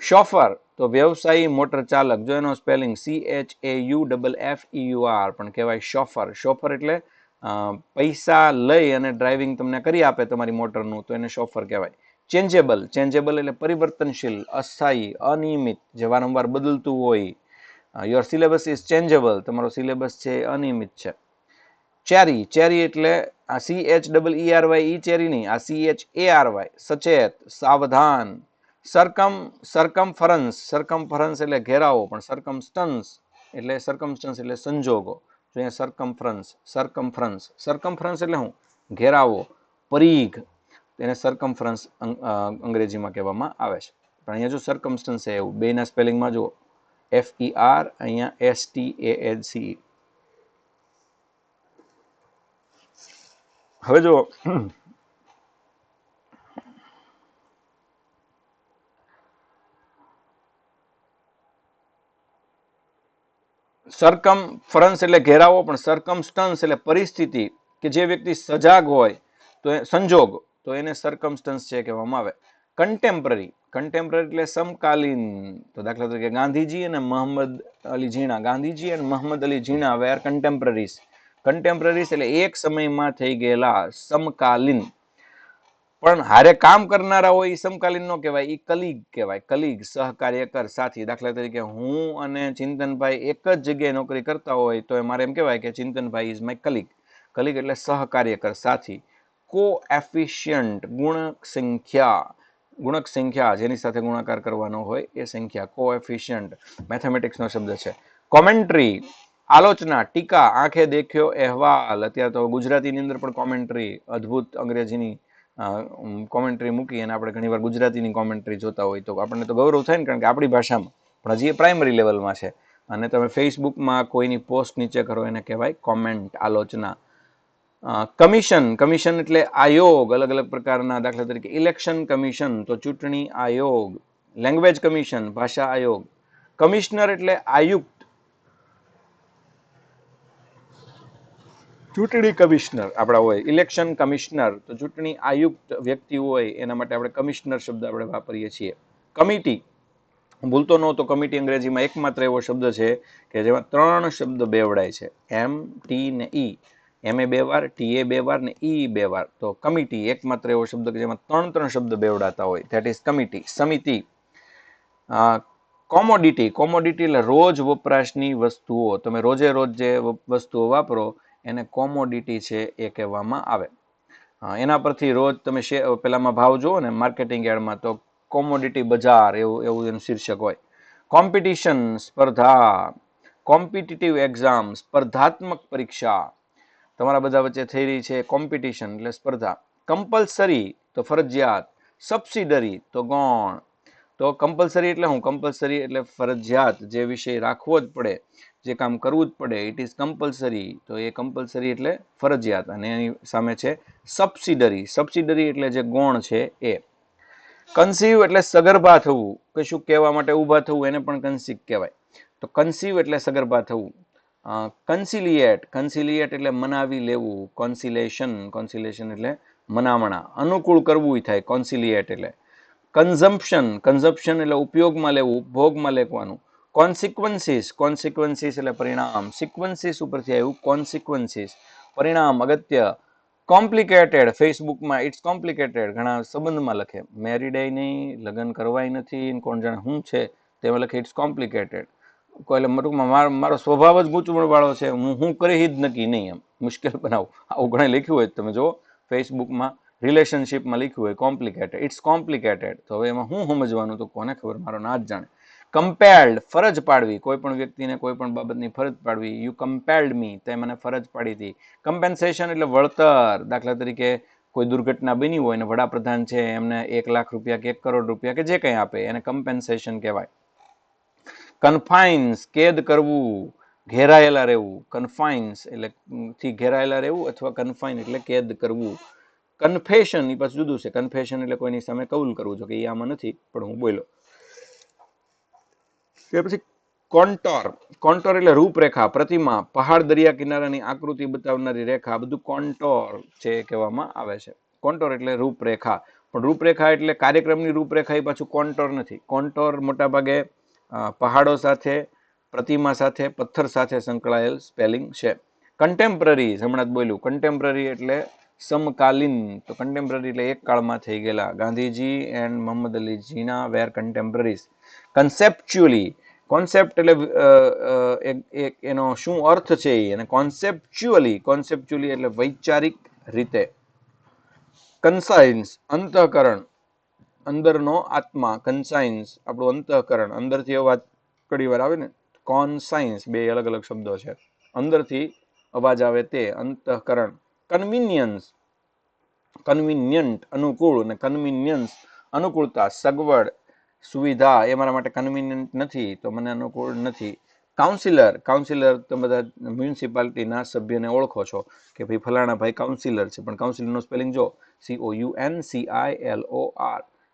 S1: શોફર તો વ્યવસાયી મોટર ચાલક. જો એનો સ્પેલિંગ CHAUFFEUR પણ કહેવાય શોફર. શોફર એટલે પૈસા લઈ અને ડ્રાઇવિંગ તમને કરી આપે તમારી મોટરનું, તો એને શોફર કહેવાય. ચેન્જેબલ એટલે પરિવર્તનશીલ, અસ્થાયી, અનિયમિત, જે વારંવાર બદલતું હોય. યોર સિલેબસ ઇઝ ચેન્જેબલ, તમારો સિલેબસ છે અનિયમિત છે. ચેરી એટલે આ CHEERY, ચેરી નહીં, આ CHARY, સચેત, સાવધાન. સરકમફરન્સ એટલે ઘેરાવો, પણ સરકમસ્ટન્સ એટલે સંજોગો. તો અહીંયા સરકમફરન્સ એટલે શું? ઘેરાવો, પરિઘ. એને સરકમફરન્સ અંગ્રેજીમાં કહેવામાં આવે છે. પણ અહીંયા જો સરકમસ્ટન્સ છે એવું, બેના સ્પેલિંગમાં જુઓ, FER, અહીંયા STANCE. હવે જો સરકમફરન્સ એટલે ઘેરાવો, પણ સરકમસ્ટન્સ એટલે પરિસ્થિતિ, કે જે વ્યક્તિ સજાગ હોય તો સંજોગ, તો એને સરકમસ્ટન્સ છે કહેવામાં આવે. કન્ટેમ્પરરી એટલે સમકાલીન. તો દાખલા તરીકે ગાંધીજી અને મોહમ્મદ અલી ઝીણા વેર કન્ટેમ્પરરીઝ. કન્ટેમ્પરરીઝ એટલે એક સમયમાં થઈ ગયેલા સમકાલીન. પણ હારે કામ કરનારા હોય એ સમકાલીન નો કહેવાય, એ કલીગ કહેવાય. કલીગ, સહકાર્યકર, સાથી. દાખલા તરીકે હું અને ચિંતનભાઈ એક જ જગ્યાએ નોકરી કરતા હોય તો મારે એમ કહેવાય કે ચિંતનભાઈ ઇઝ માય કલીગ. કલીગ એટલે સહકાર્યકર, સાથી. કોએફિશિયન્ટ ગુણક સંખ્યા, જેની સાથે ગુણાકાર કરવાનો હોય એ સંખ્યા, કોએફિશિયન્ટ. મેથેમેટિક્સનો શબ્દ છે. કોમેન્ટ્રી આલોચના, ટીકા, આંખે દેખ્યો અહેવાલ. અત્યારે તો ગુજરાતીની અંદર પણ કોમેન્ટ્રી, અદ્ભુત અંગ્રેજીની કોમેન્ટ્રી મૂકી અને આપણે ઘણીવાર ગુજરાતીની કોમેન્ટ્રી જોતા હોય તો આપણને તો ગૌરવ થાય ને, કારણ કે આપણી ભાષામાં. પણ હજી એ પ્રાઇમરી લેવલમાં છે. અને તમે ફેસબુકમાં કોઈની પોસ્ટ નીચે કરો એને કહેવાય કોમેન્ટ, આલોચના. કમિશન એટલે આયોગ, અલગ અલગ પ્રકારના. દાખલા તરીકે ઇલેક્શન કમિશન તો ચૂંટણી આયોગ. લેંગ્વેજ કમિશન, ભાષા આયોગ. કમિશનર એટલે આયુક્ત, ચૂંટણી કમિશનર આપણા હોય. ઇલેક્શન કમિશનર તો ચૂંટણી આયુક્ત વ્યક્તિ હોય, એના માટે આપણે કમિશનર શબ્દ આપણે વાપરીએ છીએ. કમિટી, ભૂલતો ન તો કમિટી અંગ્રેજીમાં એકમાત્ર એવો શબ્દ છે કે જેમાં 3 શબ્દ બેવડાય છે, M, T ને E. MA 2 વાર, TA 2 વાર ને E 2 વાર. તો કમિટી એકમાત્ર એવો શબ્દ કે જેમાં 3 શબ્દ બેવડાતા હોય, ધેટ ઇઝ કમિટી. સમિતિ. કોમોડિટી એટલે રોજ વપરાશની વસ્તુઓ. તમે રોજે રોજ જે વસ્તુઓ વાપરો એને કોમોડિટી છે એ કહેવામાં આવે. એના પરથી રોજ તમે પેલામાં ભાવ જુઓ ને માર્કેટિંગ યાર્ડમાં, તો કોમોડિટી બજાર એવું એનું શીર્ષક હોય. કોમ્પિટિશન, સ્પર્ધા. કોમ્પિટિટિવ એક્ઝામ, સ્પર્ધાત્મક પરીક્ષા. તમારા બધા વચ્ચે થઈ રહી છે કોમ્પિટિશન એટલે સ્પર્ધા. કમ્પલસરી તો ફરજિયાત. સબસિડરી તો ગૌણ. તો કમ્પલસરી એટલે શું? કમ્પલસરી એટલે ફરજિયાત, જે વિષય રાખવો જ પડે, જે કામ કરવું જ પડે, ઇટ ઇઝ કમ્પલસરી. તો એ કમ્પલસરી એટલે ફરજિયાત. અને એની સામે છે સબસિડરી. સબસિડરી એટલે જે ગૌણ છે એ. કન્સીવ એટલે સગર્ભા થવું, કશું કહેવા માટે ઊભા થવું, એને પણ કન્સીવ કહેવાય. તો કન્સીવ એટલે સગર્ભા થવું. કન્સિલિયેટ એટલે મનાવી લેવું. કોન્સિલેશન એટલે મનામણા, અનુકૂળ કરવું થાય કોન્સિલિયેટ એટલે. કન્ઝમ્પશન એટલે ઉપયોગમાં લેવું, ઉપભોગમાં લેવાનું. કોન્સિક્વન્સીસ એટલે પરિણામ. સિક્વન્સીસ ઉપરથી આવ્યું કોન્સિક્વન્સીસ, પરિણામ, અગત્ય. કોમ્પ્લિકેટેડ, ફેસબુકમાં ઇટ્સ કોમ્પ્લિકેટેડ ઘણા સંબંધમાં લખે, મેરીડ નહીં, લગ્ન કરવાય નથી, કોણ જાણે શું છે તેમાં લખે ઇટ્સ કોમ્પ્લિકેટેડ. કોઈ એટલે ટૂંકમાં મારો સ્વભાવ જ ગૂંચવણ વાળો છે, હું કરી જ નક્કી નહીં, એમ મુશ્કેલ બનાવું, આવું ઘણા લખ્યું હોય તમે જો ફેસબુકમાં રિલેશનશીપમાં લખ્યું હોય કોમ્પ્લિકેટેડ, ઇટ્સ કોમ્પ્લિકેટેડ. તો હવે એમાં શું સમજવાનું, તો કોને ખબર, મારો ના જ જાણે. કમ્પેલ્ડ, ફરજ પાડવી, કોઈ પણ વ્યક્તિને કોઈ પણ બાબતની ફરજ પાડવી. યુ કમ્પેલ્ડ મી, તે મને ફરજ પાડી હતી. કમ્પેન્સેશન એટલે વળતર. દાખલા તરીકે કોઈ દુર્ઘટના બની હોય અને વડાપ્રધાન છે એમને 1 લાખ રૂપિયા કે 1 કરોડ રૂપિયા કે જે કંઈ આપે એને કમ્પેન્સેશન કહેવાય. કન્ફાઇન્સ, કેદ કરવું, ઘેરાયેલા રહેવું. કન્ફાઇન્સ એટલે થી ઘેરાયેલા રહેવું અથવા કન્ફાઇન એટલે કેદ કરવું. કન્ફેશન એ પાછું જુદું છે. કન્ફેશન એટલે કોઈની સામે કબૂલ કરવું, જો કે એ આમાં નથી પણ હું બોલ્યો. ત્યાર પછી કોન્ટોર. કોન્ટોર એટલે રૂપરેખા, પ્રતિમા, પહાડ, દરિયા કિનારાની આકૃતિ બતાવનારી રેખા, બધું કોન્ટોર છે કહેવામાં આવે છે. કોન્ટોર એટલે રૂપરેખા, પણ રૂપરેખા એટલે કાર્યક્રમની રૂપરેખા એ પાછું કોન્ટોર નથી. કોન્ટોર મોટાભાગે પહાડો સાથે, પ્રતિમા સાથે, પથ્થર સાથે સંકળાયેલ સ્પેલિંગ છે. કન્ટેમ્પરરી, હમણાં જ બોલ્યું, કન્ટેમ્પરરી એટલે સમકાલીન. તો કન્ટેમ્પરરી એટલે એક કાળમાં થઈ ગયેલા. Gandhiji and Mohammad Ali Jinnah were contemporaries. Conceptually, concept એટલે એનો શું અર્થ છે અને કોન્સેપ્ચ્યુઅલી એટલે વૈચારિક રીતે. કન્સાઇન્સ, અંતઃકરણ, અંદરનો આત્મા. કન્સાઇન્સ આપણું અંતઃકરણ, અંદરથી અવાજ ઘણી વાર આવે ને, કોન્સાઇન્સ બે અલગ અલગ શબ્દો છે. અંદરથી અવાજ આવે તે અંતઃકરણ. કન્વિનિયન્સ, કન્વિનિયન્ટ અનુકૂળ, અને કન્વિનિયન્સ અનુકૂળતા, સગવડ, સુવિધા. એ મારા માટે કન્વિનિયન્ટ નથી તો મને અનુકૂળ નથી. કાઉન્સિલર, કાઉન્સિલર તમે બધા મ્યુનિસિપાલિટીના સભ્યને ઓળખો છો કે ભાઈ ફલાણા ભાઈ કાઉન્સિલર છે, પણ કાઉન્સિલરનું સ્પેલિંગ જો COUNCILOR.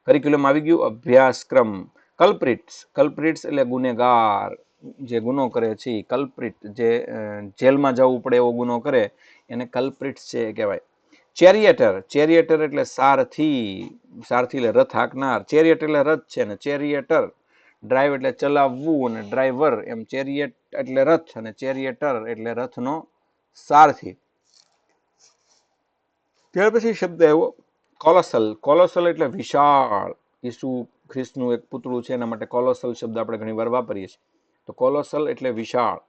S1: કરિક્યુલમ આવી ગયું, અભ્યાસક્રમ. કલ્પ્રિટ્સ, કલ્પ્રિટ્સ એટલે ગુનેગાર, જે ગુનો કરે છે. કલ્પ્રિટ જે જેલમાં જવું પડે એવો ગુનો કરે એને કલ્પ્રિટ્સ છે કહેવાય. ચેરિયેટર, ચેરિયેટર એટલે સારથી, સારથી એટલે રથ હાંકનાર. ચેરિયેટ એટલે રથ છે ને ચેરિયેટર ડ્રાઈવ એટલે ચલાવવું અને ડ્રાઈવર એમ. ચેરિયેટ એટલે રથ અને ચેરિયેટર એટલે રથનો સારથી. ત્યાર પછી શબ્દ આવ્યો કોલોસલ. કોલોસલ એટલે વિશાળ. ઈસુ ખ્રિસ્તનું એક પુતળું છે એના માટે કોલોસલ શબ્દ આપણે ઘણી વાર વાપરીએ છીએ. તો કોલોસલ એટલે વિશાળ.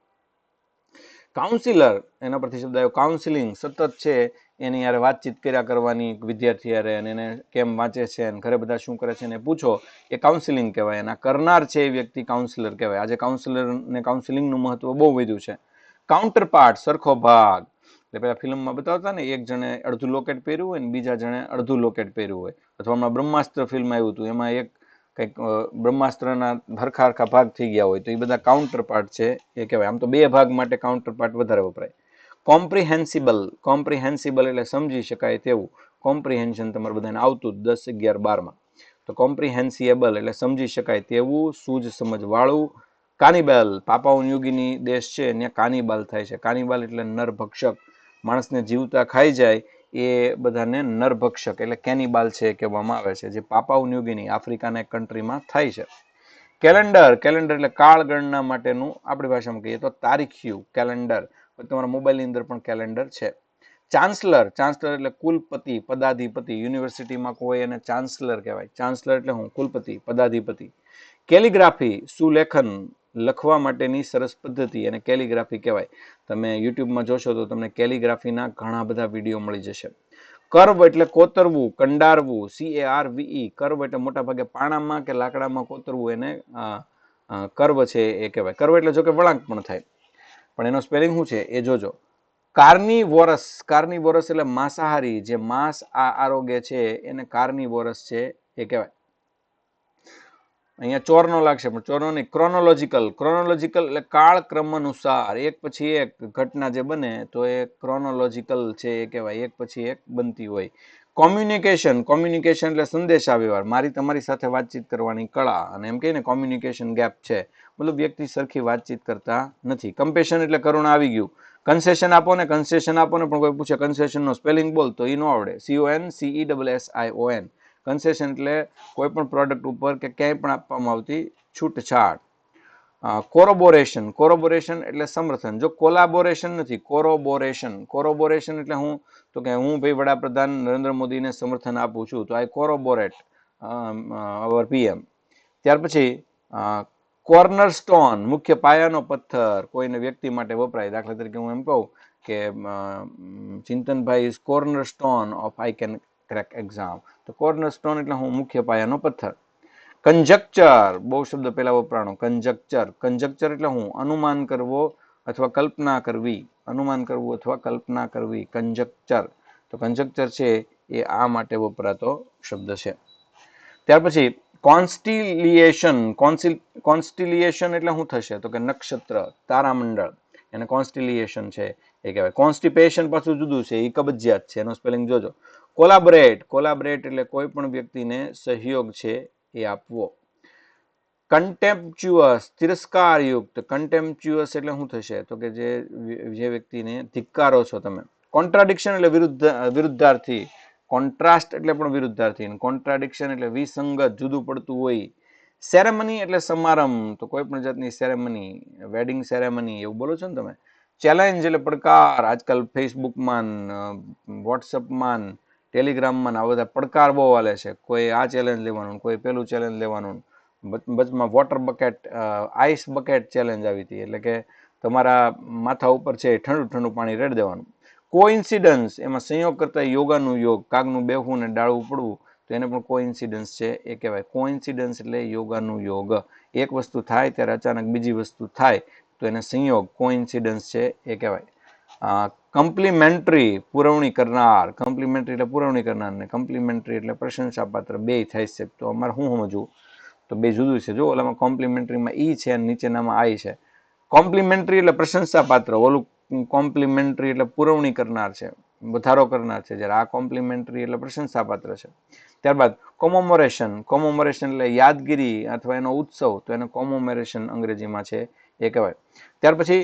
S1: કાઉન્સિલર, એના પરથી શબ્દ આવ્યો કાઉન્સિલિંગ. સતત છે એની યારે વાતચીત કર્યા કરવાની વિદ્યાર્થી યારે, અને એને કેમ વાંચે છે અને ઘરે બધા શું કરે છે એને પૂછો, એ કાઉન્સિલિંગ કહેવાય. એના કરનાર છે એ વ્યક્તિ કાઉન્સિલર કહેવાય. આજે કાઉન્સિલર ને કાઉન્સિલિંગનું મહત્વ બહુ વધ્યું છે. કાઉન્ટર પાર્ટ, સરખો ભાગ. એટલે પેલા ફિલ્મમાં બતાવતા ને, એક જણે અડધું લોકેટ પહેર્યું હોય ને બીજા જણે અડધું લોકેટ પહેર્યું હોય. અથવા હમણાં બ્રહ્માસ્ત્ર ફિલ્મ આવ્યું હતું એમાં એક કંઈક બ્રહ્માસ્ત્રના હરખા હરખા ભાગ થઈ ગયા હોય, તો એ બધા કાઉન્ટર પાર્ટ છે એ કહેવાય. આમ તો 2 ભાગ માટે કાઉન્ટર પાર્ટ વધારે વપરાય. કોમ્પ્રિહેન્સિબલ, કોમ્પ્રિહેન્સિબલ એટલે સમજી શકાય તેવું. કોમ્પ્રિહેન્શન તમારે બધાને આવતું જ 10, 11, 12માં. તો કોમ્પ્રિહેન્સિએબલ એટલે સમજી શકાય તેવું, સૂઝ સમજ વાળું. કાનિબલ, પાપાઉ ન્યુગીની દેશ છે ત્યાં કાનિબાલ થાય છે. કાનિબાલ એટલે નરભક્ષક, માણસને જીવતા ખાઈ જાય એ બધાને નરભક્ષક એટલે કેનિબાલ છે કહેવામાં આવે છે, જે પાપાઉ ન્યુગીની આફ્રિકાના એક કન્ટ્રીમાં થાય છે. કેલેન્ડર, કેલેન્ડર એટલે કાળ ગણના માટેનું, આપણી ભાષામાં કહીએ તો તારીખિયું કેલેન્ડર. તમારા મોબાઈલની અંદર પણ કેલેન્ડર છે. ચાન્સલર, ચાન્સલર એટલે કુલપતિ, પદાધિપતિ. યુનિવર્સિટીમાં કોઈ એને ચાન્સલર કહેવાય. ચાન્સલર એટલે હું કુલપતિ, પદાધિપતિ. કેલિગ્રાફી, સુલેખન, લખવા માટેની સરસ પદ્ધતિ અને કેલિગ્રાફી કહેવાય. તમે યુટ્યુબમાં જોશો તો તમને કેલિગ્રાફીના ઘણા બધા વિડીયો મળી જશે. કર્વ એટલે કોતરવું, કંડારવું. CARVE, કર્વ એટલે મોટા ભાગે પાણામાં કે લાકડામાં કોતરવું એને કર્વ છે એ કહેવાય. કર્વ એટલે જો કે વળાંક પણ થાય, પણ એનો સ્પેલિંગ શું છે એ જોજો. કાર્નિવોરસ, કાર્નિવોરસ એટલે માંસાહારી, જે માંસ આરોગ્ય છે એને કાર્નિવોરસ છે એ કહેવાય. અહીંયા ચોરનો લાગશે પણ ચોરનો નહીં. ક્રોનોલોજીકલ, ક્રોનોલોજીકલ એટલે કાળક્રમ અનુસાર એક પછી એક ઘટના જે બને તો એ ક્રોનોલોજીકલ છે એ કહેવાય, એક પછી એક બનતી હોય. કોમ્યુનિકેશન, કોમ્યુનિકેશન એટલે સંદેશા વ્યવહાર, મારી તમારી સાથે વાતચીત કરવાની કળા. અને એમ કહીને કોમ્યુનિકેશન ગેપ છે, મતલબ વ્યક્તિ સરખી વાતચીત કરતા નથી. કમ્પેશન એટલે કરુણા આવી ગયું. કન્સેશન આપો ને, કન્સેશન આપો ને, પણ કોઈ પૂછે કન્સેશનનો સ્પેલિંગ બોલ તો એ ન આવડે. CONCESSION. કન્સેશન એટલે કોઈ પણ પ્રોડક્ટ ઉપર કે ક્યાંય પણ આપવામાં આવતી છૂટછાટ. કોરોબોરેશન એટલે સમર્થન. જો કોલાબોરેશન નથી, કોરોબોરેશન એટલે હું, તો કે હું ભાઈ વડાપ્રધાન નરેન્દ્ર મોદીને સમર્થન આપું છું, તો આઈ કોરોબોરેટ અવર પીએમ. ત્યાર પછી કોર્નર સ્ટોન, મુખ્ય પાયાનો પથ્થર, કોઈને વ્યક્તિ માટે વપરાય. દાખલા તરીકે હું એમ કહું કે ચિંતનભાઈ is cornerstone of I can crack exam, તો કોર્નર સ્ટોન એટલે હું મુખ્ય પાયાનો પથ્થર. કંજક્ચર, બહુ શબ્દ પેલા વપરાણો. કંજક્ચર એટલે હું અનુમાન કરવો અથવા કલ્પના કરવી, કંજક્ચર. તો કંજક્ચર છે એ આ માટે વપરાતો શબ્દ છે. ત્યાર પછી કોન્સ્ટિલિયેશન એટલે શું થશે, તો કે નક્ષત્ર, તારામંડળ, એને કોન્સ્ટિલિયેશન છે એ કહેવાય. કોન્સ્ટિપેશન પાછું જુદું છે, એ કબજિયાત છે, એનો સ્પેલિંગ જોજો. કોલાબરેટ એટલે કોઈ પણ વ્યક્તિને સહયોગ છે એ આપવો. કન્ટેમ્પ્ચ્યુઅસ, તિરસ્કારયુક્ત. કન્ટેમ્પ્ચ્યુઅસ એટલે શું થશે, તો કે જે વ્યક્તિને ધિક્કારો છો તમે. કોન્ટ્રાડિક્શન એટલે વિરુદ્ધાર્થી. કોન્ટ્રાસ્ટ એટલે પણ વિરુદ્ધાર્થી. કોન્ટ્રાડિક્શન એટલે વિસંગત, જુદું પડતું હોય. સેરેમની એટલે સમારંભ, તો કોઈ પણ જાતની સેરેમની, વેડિંગ સેરેમની એવું બોલો છો ને તમે. ચેલેન્જ એટલે પડકાર. આજકાલ ફેસબુકમાં, વોટ્સઅપમાં, ટેલિગ્રામમાં આ બધા પડકાર બહુ હાલે છે. કોઈ આ ચેલેન્જ લેવાનું, કોઈ પેલું ચેલેન્જ લેવાનું. બચમાં water bucket, ice bucket challenge આવી હતી, એટલે કે તમારા માથા ઉપર છે ઠંડુ ઠંડુ પાણી રેડ દેવાનું. કોઇન્સિડન્સ, એમાં સંયોગ કરતા યોગાનું યોગ, કાગનું બેહવું ને ડાળવું પડવું, તો એને પણ કોઇન્સિડન્સ છે એ કહેવાય. કોઇન્સિડન્સ એટલે યોગાનું યોગ. એક વસ્તુ થાય ત્યારે અચાનક બીજી વસ્તુ થાય તો એને સંયોગ, કોઇન્સિડન્સ છે એ કહેવાય. કમ્પ્લિમેન્ટરી, પુરવણી કરનાર. કમ્પ્લિમેન્ટરી એટલે પુરવણી કરનાર, ને કમ્પ્લિમેન્ટરી એટલે પ્રશંસાપાત્ર, બે થાય છે. તો અમારે શું સમજવું, તો બે જુદું છે. જો ઓલામાં કોમ્પ્લિમેન્ટરીમાં ઈ છે અને નીચેનામાં આઈ છે. કોમ્પ્લિમેન્ટરી એટલે પ્રશંસાપાત્ર, ઓલું કોમ્પ્લિમેન્ટરી એટલે પુરવણી કરનાર છે, વધારો કરનાર છે, જ્યારે આ કોમ્પ્લિમેન્ટરી એટલે પ્રશંસાપાત્ર છે. ત્યારબાદ કોમોમોરેશન એટલે યાદગીરી અથવા એનો ઉત્સવ, તો એને કોમોમોરેશન અંગ્રેજીમાં છે એ કહેવાય. ત્યાર પછી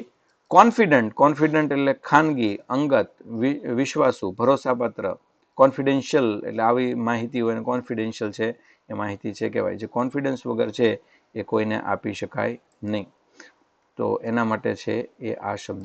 S1: કોન્ફિડન્ટ એટલે ખાનગી, અંગત, વિશ્વાસુ, ભરોસાપાત્ર. કોન્ફિડેન્શિયલ એટલે આવી માહિતી હોય ને કોન્ફિડેન્શિયલ છે એ માહિતી છે કહેવાય. જે કોન્ફિડન્સ વગર છે એ કોઈને આપી શકાય નહીં. તો એના માટે છે એ આ શબ્દ